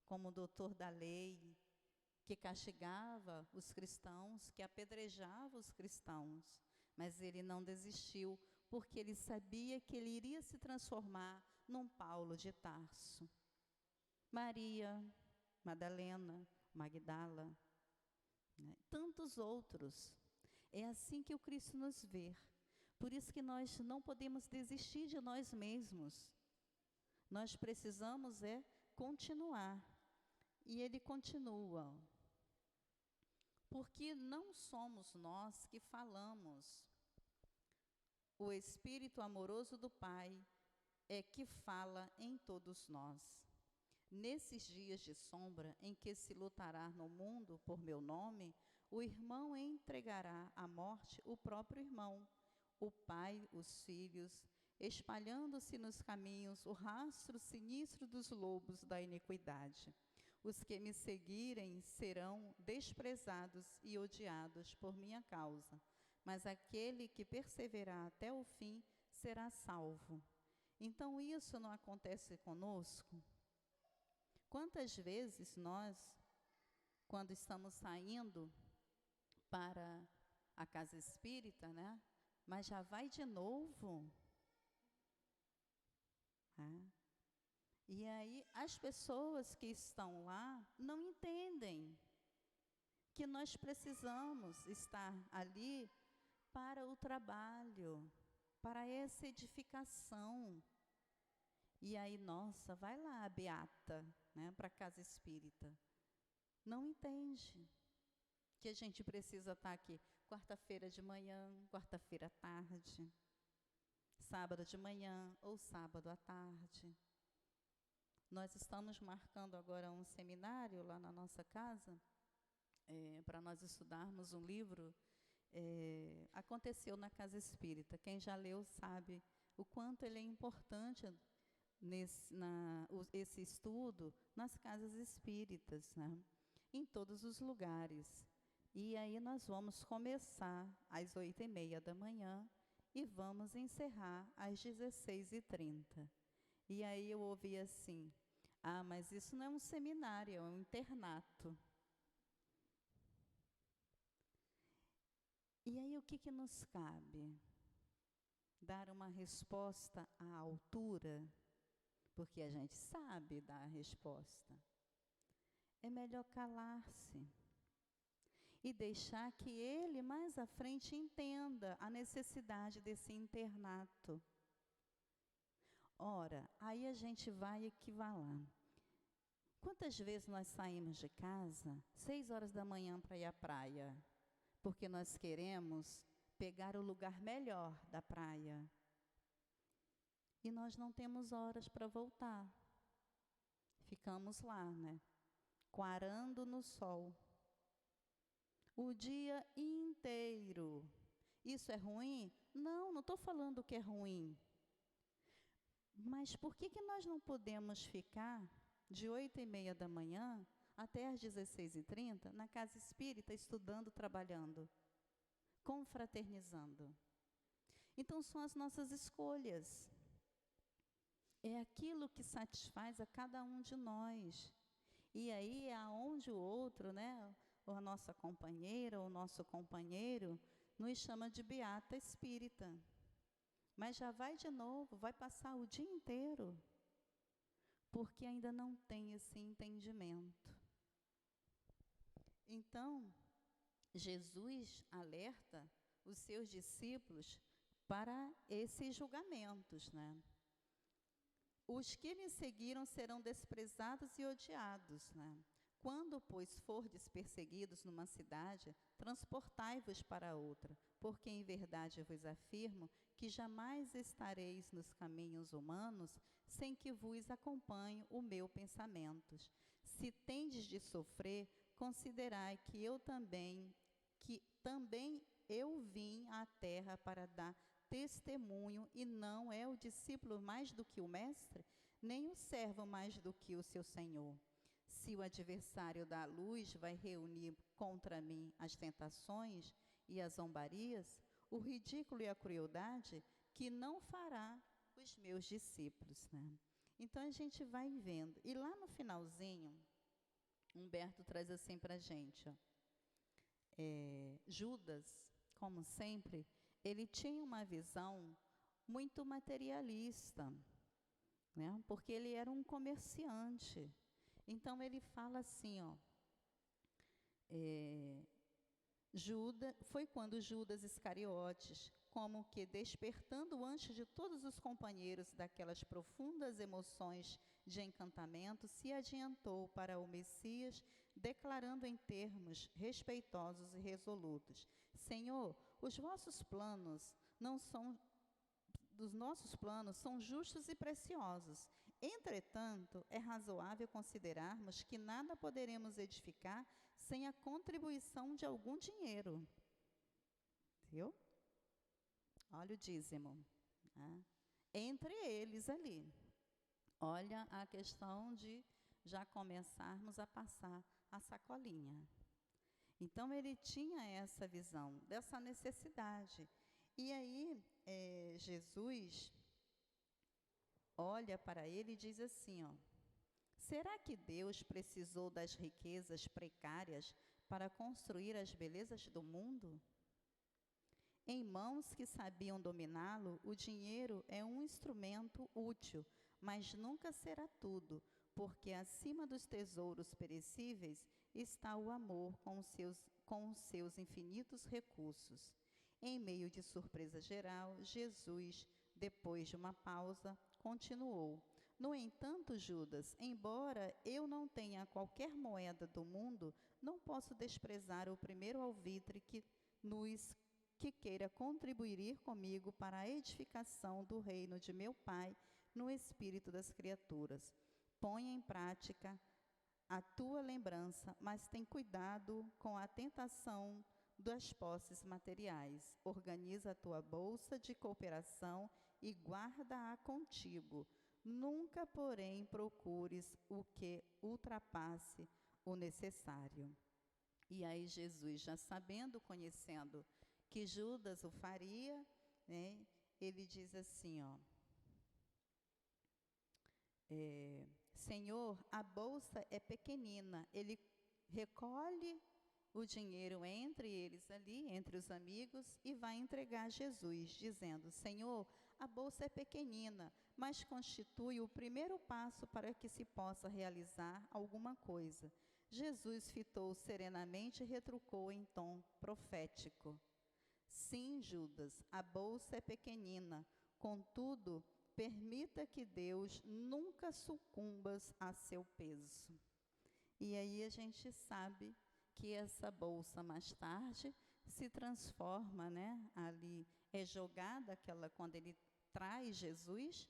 como doutor da lei, que castigava os cristãos, que apedrejava os cristãos. Mas ele não desistiu, porque ele sabia que ele iria se transformar num Paulo de Tarso. Maria, Madalena, Magdala, né? Tantos outros. É assim que o Cristo nos vê. Por isso que nós não podemos desistir de nós mesmos. Nós precisamos continuar. E ele continua. Porque não somos nós que falamos. O Espírito amoroso do Pai é que fala em todos nós. Nesses dias de sombra em que se lutará no mundo por meu nome, o irmão entregará à morte o próprio irmão, o pai, os filhos, espalhando-se nos caminhos o rastro sinistro dos lobos da iniquidade. Os que me seguirem serão desprezados e odiados por minha causa, mas aquele que perseverar até o fim será salvo. Então isso não acontece conosco? Quantas vezes nós, quando estamos saindo para a casa espírita, né? Mas já vai de novo. E aí as pessoas que estão lá não entendem que nós precisamos estar ali para o trabalho, para essa edificação. E aí, nossa, vai lá, beata, né, para a casa espírita. Não entende que a gente precisa estar aqui quarta-feira de manhã, quarta-feira à tarde, sábado de manhã ou sábado à tarde. Nós estamos marcando agora um seminário lá na nossa casa, para nós estudarmos um livro. Aconteceu na Casa Espírita. Quem já leu sabe o quanto ele é importante esse estudo nas casas espíritas, né? Em todos os lugares. E aí nós vamos começar às 8h30 da manhã e vamos encerrar às 16h30. E aí eu ouvi assim, mas isso não é um seminário, é um internato. E aí o que nos cabe? Dar uma resposta à altura, porque a gente sabe dar a resposta. É melhor calar-se e deixar que ele mais à frente entenda a necessidade desse internato. Ora, aí a gente vai equivalar. Quantas vezes nós saímos de casa 6h da manhã para ir à praia? Porque nós queremos pegar o lugar melhor da praia. E nós não temos horas para voltar. Ficamos lá, né? Quarando no sol. O dia inteiro. Isso é ruim? Não, não estou falando que é ruim. Mas por que nós não podemos ficar de 8h30 da manhã até às 16h30 na casa espírita, estudando, trabalhando, confraternizando? Então são as nossas escolhas. É aquilo que satisfaz a cada um de nós. E aí é aonde o outro, né, ou a nossa companheira, ou o nosso companheiro, nos chama de beata espírita. Mas já vai de novo, vai passar o dia inteiro, porque ainda não tem esse entendimento. Então, Jesus alerta os seus discípulos para esses julgamentos, né? Os que me seguiram serão desprezados e odiados, né? Quando, pois, fordes perseguidos numa cidade, transportai-vos para outra, porque em verdade vos afirmo que jamais estareis nos caminhos humanos sem que vos acompanhe o meu pensamentos. Se tendes de sofrer, considerai que também eu vim à terra para dar testemunho, e não é o discípulo mais do que o mestre, nem o servo mais do que o seu senhor. Se o adversário da luz vai reunir contra mim as tentações e as zombarias, o ridículo e a crueldade, que não fará os meus discípulos, né? Então a gente vai vendo. E lá no finalzinho, Humberto traz assim para a gente, ó, Judas, como sempre, ele tinha uma visão muito materialista, né? Porque ele era um comerciante. Então ele fala assim, ó, foi quando Judas Iscariotes, como que despertando antes de todos os companheiros daquelas profundas emoções de encantamento, se adiantou para o Messias, declarando em termos respeitosos e resolutos: Senhor, os nossos planos são justos e preciosos. Entretanto, é razoável considerarmos que nada poderemos edificar sem a contribuição de algum dinheiro. Viu? Olha o dízimo, né? Entre eles ali. Olha a questão de já começarmos a passar a sacolinha. Então, ele tinha essa visão, dessa necessidade. E aí, Jesus olha para ele e diz assim, ó, será que Deus precisou das riquezas precárias para construir as belezas do mundo? Em mãos que sabiam dominá-lo, o dinheiro é um instrumento útil, mas nunca será tudo, porque acima dos tesouros perecíveis está o amor com os seus infinitos recursos. Em meio de surpresa geral, Jesus, depois de uma pausa, continuou: no entanto, Judas, embora eu não tenha qualquer moeda do mundo, não posso desprezar o primeiro alvitre que queira contribuir comigo para a edificação do reino de meu Pai no espírito das criaturas. Ponha em prática a tua lembrança, mas tem cuidado com a tentação das posses materiais. Organiza a tua bolsa de cooperação e guarda-a contigo. Nunca, porém, procures o que ultrapasse o necessário. E aí Jesus, já sabendo, conhecendo que Judas o faria, né, ele diz assim, ó, Senhor, a bolsa é pequenina. Ele recolhe o dinheiro entre eles ali, entre os amigos, e vai entregar a Jesus, dizendo, Senhor, a bolsa é pequenina, mas constitui o primeiro passo para que se possa realizar alguma coisa. Jesus fitou serenamente e retrucou em tom profético. Sim, Judas, a bolsa é pequenina, contudo, permita que Deus nunca sucumbas a seu peso. E aí a gente sabe que essa bolsa mais tarde se transforma, né? Ali é jogada quando ele traz Jesus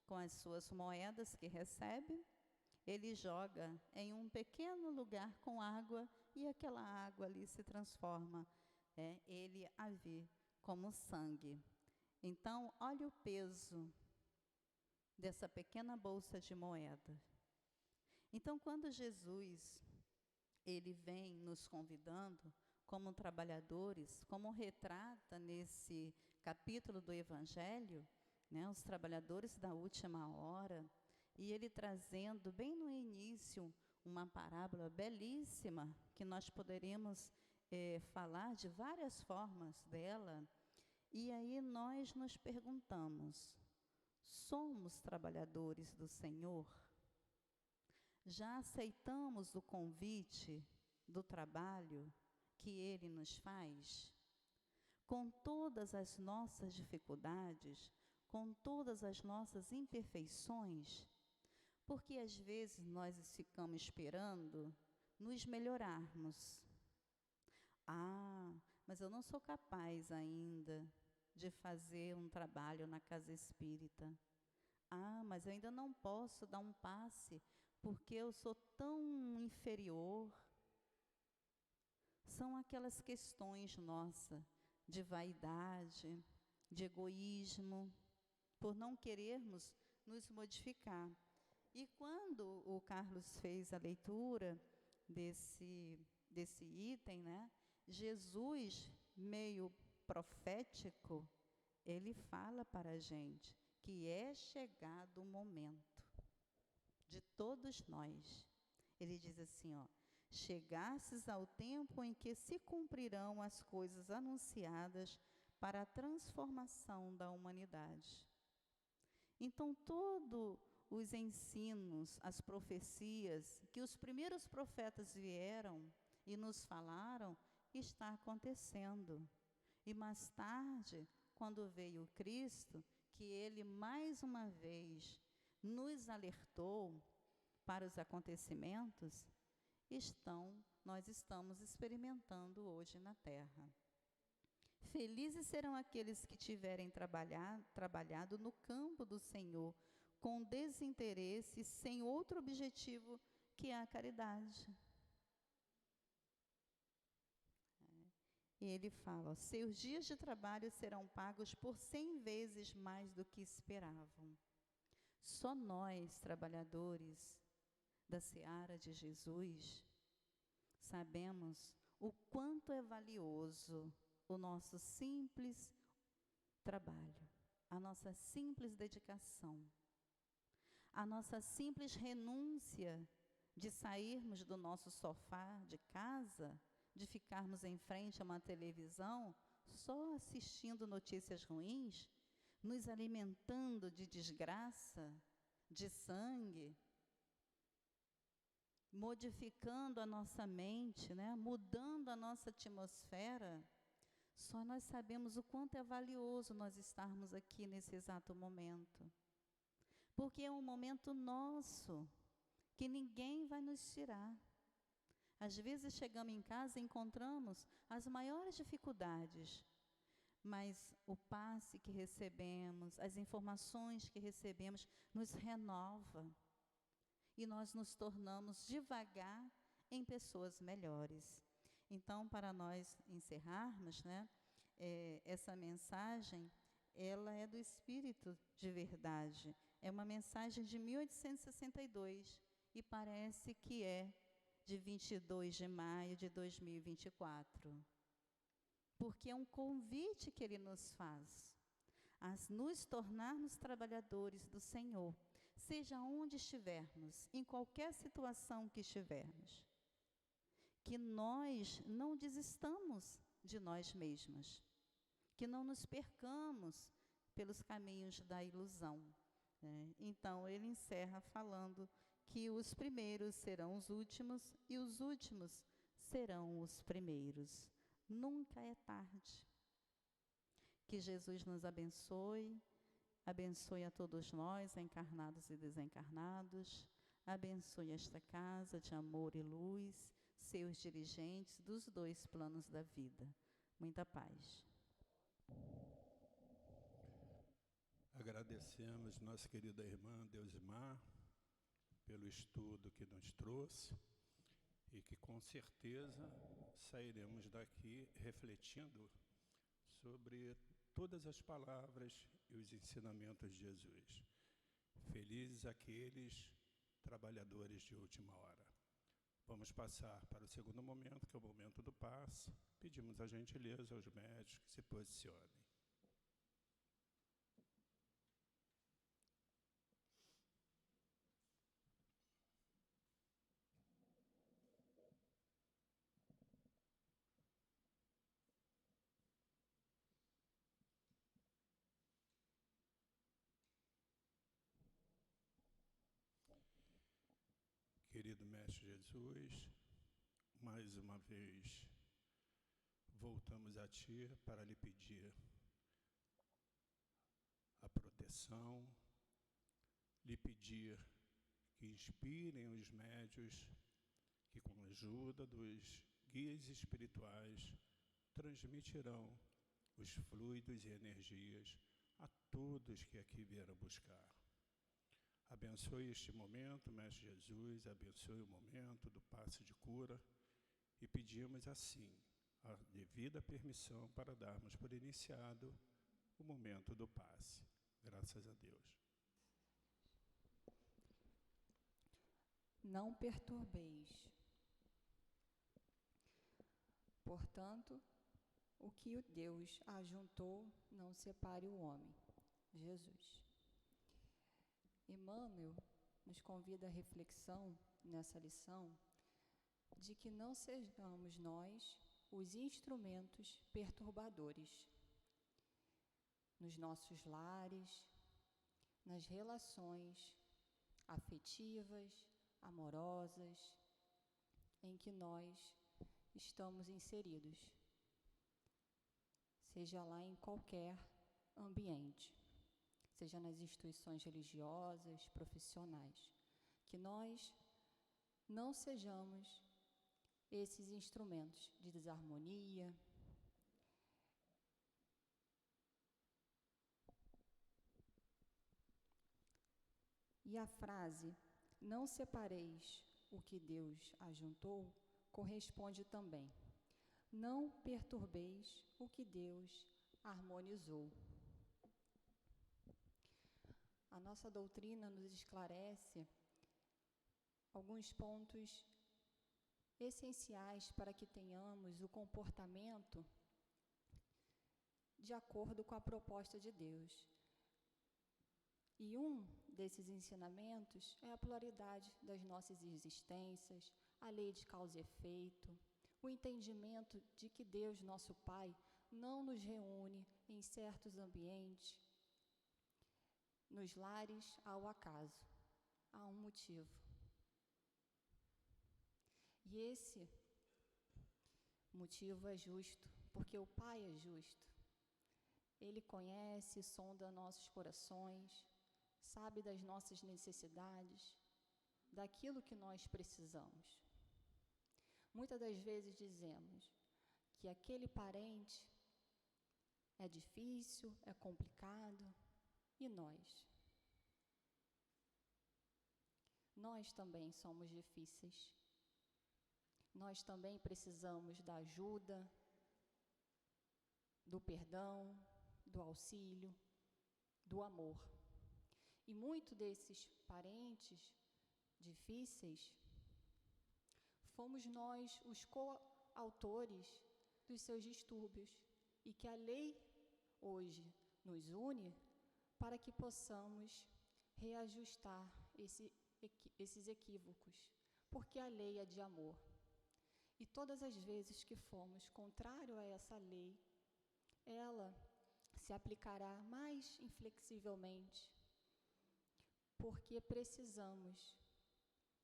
com as suas moedas que recebe, ele joga em um pequeno lugar com água e aquela água ali se transforma, ele a vê como sangue. Então, olha o peso dessa pequena bolsa de moeda. Então, quando Jesus, ele vem nos convidando como trabalhadores, como retrata nesse capítulo do Evangelho, né, os trabalhadores da última hora, e ele trazendo bem no início uma parábola belíssima, que nós poderíamos falar de várias formas dela, e aí nós nos perguntamos, somos trabalhadores do Senhor? Já aceitamos o convite do trabalho que Ele nos faz? Com todas as nossas dificuldades, com todas as nossas imperfeições, porque às vezes nós ficamos esperando nos melhorarmos. Ah, mas eu não sou capaz ainda de fazer um trabalho na casa espírita. Ah, mas eu ainda não posso dar um passe porque eu sou tão inferior. São aquelas questões nossas de vaidade, de egoísmo, por não querermos nos modificar. E quando o Carlos fez a leitura desse item, né, Jesus, meio profético, ele fala para a gente que é chegado o momento de todos nós. Ele diz assim, ó, chegasses ao tempo em que se cumprirão as coisas anunciadas para a transformação da humanidade. Então, todos os ensinos, as profecias que os primeiros profetas vieram e nos falaram, está acontecendo. E mais tarde, quando veio Cristo, que ele mais uma vez nos alertou para os acontecimentos, nós estamos experimentando hoje na Terra. Felizes serão aqueles que tiverem trabalhado no campo do Senhor, com desinteresse, sem outro objetivo que a caridade. E ele fala, seus dias de trabalho serão pagos por 100 vezes mais do que esperavam. Só nós, trabalhadores da seara de Jesus, sabemos o quanto é valioso o nosso simples trabalho, a nossa simples dedicação, a nossa simples renúncia de sairmos do nosso sofá de casa, de ficarmos em frente a uma televisão, só assistindo notícias ruins, nos alimentando de desgraça, de sangue, modificando a nossa mente, né? Mudando a nossa atmosfera. Só nós sabemos o quanto é valioso nós estarmos aqui nesse exato momento. Porque é um momento nosso, que ninguém vai nos tirar. Às vezes chegamos em casa e encontramos as maiores dificuldades, mas o passe que recebemos, as informações que recebemos, nos renova. E nós nos tornamos devagar em pessoas melhores. Então, para nós encerrarmos, né, essa mensagem, ela é do Espírito de verdade. É uma mensagem de 1862 e parece que é de 22 de maio de 2024. Porque é um convite que ele nos faz a nos tornarmos trabalhadores do Senhor, seja onde estivermos, em qualquer situação que estivermos. Que nós não desistamos de nós mesmas, que não nos percamos pelos caminhos da ilusão, né? Então, ele encerra falando que os primeiros serão os últimos e os últimos serão os primeiros. Nunca é tarde. Que Jesus nos abençoe, abençoe a todos nós, encarnados e desencarnados, abençoe esta casa de amor e luz, seus dirigentes dos dois planos da vida. Muita paz.
Agradecemos nossa querida irmã Deusimar pelo estudo que nos trouxe e que com certeza sairemos daqui refletindo sobre todas as palavras e os ensinamentos de Jesus. Felizes aqueles trabalhadores de última hora. Vamos passar para o segundo momento, que é o momento do passe. Pedimos a gentileza aos médicos que se posicionem. Querido Mestre Jesus, mais uma vez voltamos a Ti para lhe pedir a proteção, lhe pedir que inspirem os médios que, com a ajuda dos guias espirituais, transmitirão os fluidos e energias a todos que aqui vieram buscar. Abençoe este momento, Mestre Jesus, abençoe o momento do passe de cura e pedimos assim a devida permissão para darmos por iniciado o momento do passe. Graças a Deus.
Não perturbeis. Portanto, o que Deus ajuntou, não separe o homem. Jesus. Emmanuel nos convida à reflexão, nessa lição, de que não sejamos nós os instrumentos perturbadores nos nossos lares, nas relações afetivas, amorosas, em que nós estamos inseridos, seja lá em qualquer ambiente, seja nas instituições religiosas, profissionais, que nós não sejamos esses instrumentos de desarmonia, e a frase, não separeis o que Deus ajuntou, corresponde também, não perturbeis o que Deus harmonizou. A nossa doutrina nos esclarece alguns pontos essenciais para que tenhamos o comportamento de acordo com a proposta de Deus. E um desses ensinamentos é a pluralidade das nossas existências, a lei de causa e efeito, o entendimento de que Deus, nosso Pai, não nos reúne em certos ambientes, nos lares ao acaso, há um motivo. E esse motivo é justo, porque o Pai é justo. Ele conhece, sonda nossos corações, sabe das nossas necessidades, daquilo que nós precisamos. Muitas das vezes dizemos que aquele parente é difícil, é complicado, e nós? Nós também somos difíceis. Nós também precisamos da ajuda, do perdão, do auxílio, do amor. E muito desses parentes difíceis, fomos nós os coautores dos seus distúrbios, e que a lei hoje nos une para que possamos reajustar esses equívocos, porque a lei é de amor. E todas as vezes que formos contrário a essa lei, ela se aplicará mais inflexivelmente, porque precisamos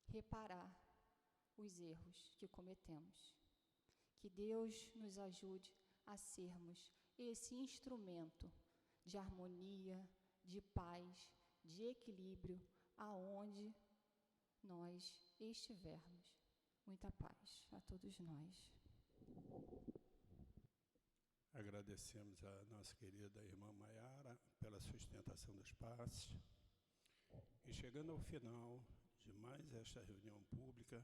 reparar os erros que cometemos. Que Deus nos ajude a sermos esse instrumento de harmonia, de paz, de equilíbrio, aonde nós estivermos. Muita paz a todos nós.
Agradecemos a nossa querida irmã Maiara pela sustentação dos passes. E chegando ao final de mais esta reunião pública,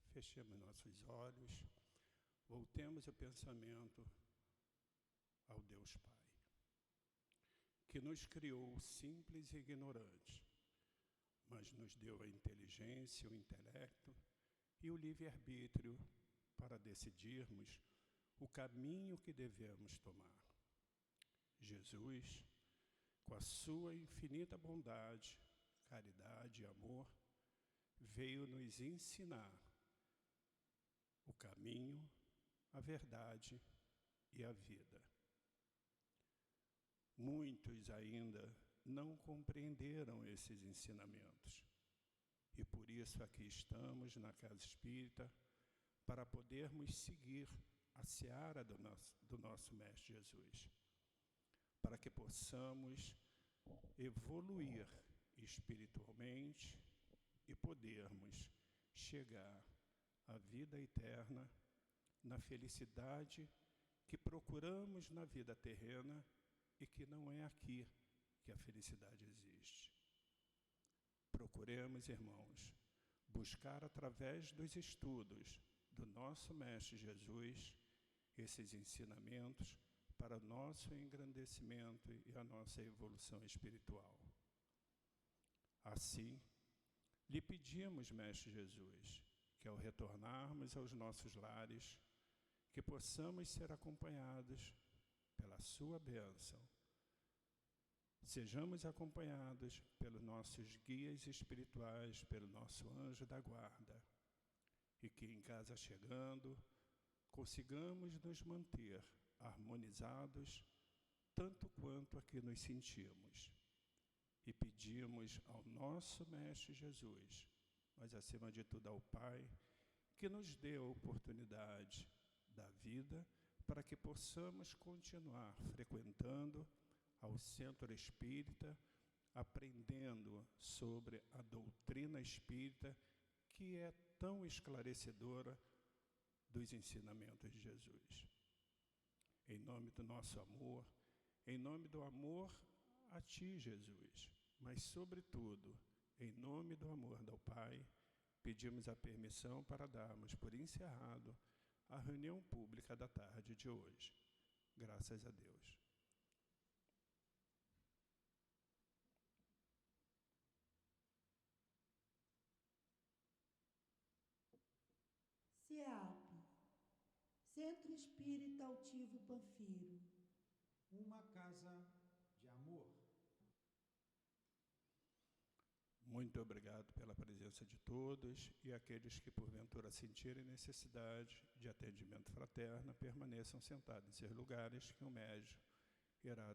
fechemos nossos olhos, voltemos o pensamento ao Deus Pai, que nos criou simples e ignorantes, mas nos deu a inteligência, o intelecto e o livre-arbítrio para decidirmos o caminho que devemos tomar. Jesus, com a sua infinita bondade, caridade e amor, veio nos ensinar o caminho, a verdade e a vida. Muitos ainda não compreenderam esses ensinamentos, e por isso aqui estamos na Casa Espírita, para podermos seguir a seara do nosso Mestre Jesus, para que possamos evoluir espiritualmente e podermos chegar à vida eterna, na felicidade que procuramos na vida terrena e que não é aqui que a felicidade existe. Procuremos, irmãos, buscar através dos estudos do nosso Mestre Jesus esses ensinamentos para o nosso engrandecimento e a nossa evolução espiritual. Assim, lhe pedimos, Mestre Jesus, que ao retornarmos aos nossos lares, que possamos ser acompanhados pela sua bênção. Sejamos acompanhados pelos nossos guias espirituais, pelo nosso anjo da guarda, e que em casa chegando, consigamos nos manter harmonizados, tanto quanto aqui nos sentimos. E pedimos ao nosso Mestre Jesus, mas acima de tudo ao Pai, que nos dê a oportunidade da vida para que possamos continuar frequentando ao Centro Espírita, aprendendo sobre a doutrina espírita, que é tão esclarecedora dos ensinamentos de Jesus. Em nome do nosso amor, em nome do amor a Ti, Jesus, mas, sobretudo, em nome do amor do Pai, pedimos a permissão para darmos por encerrado a reunião pública da tarde de hoje. Graças a Deus.
CEAP, Centro Espírita Altivo Panfiro.
Uma casa de amor.
Muito obrigado pela presença de todos, e aqueles que porventura sentirem necessidade de atendimento fraterno, permaneçam sentados em seus lugares, que o médium irá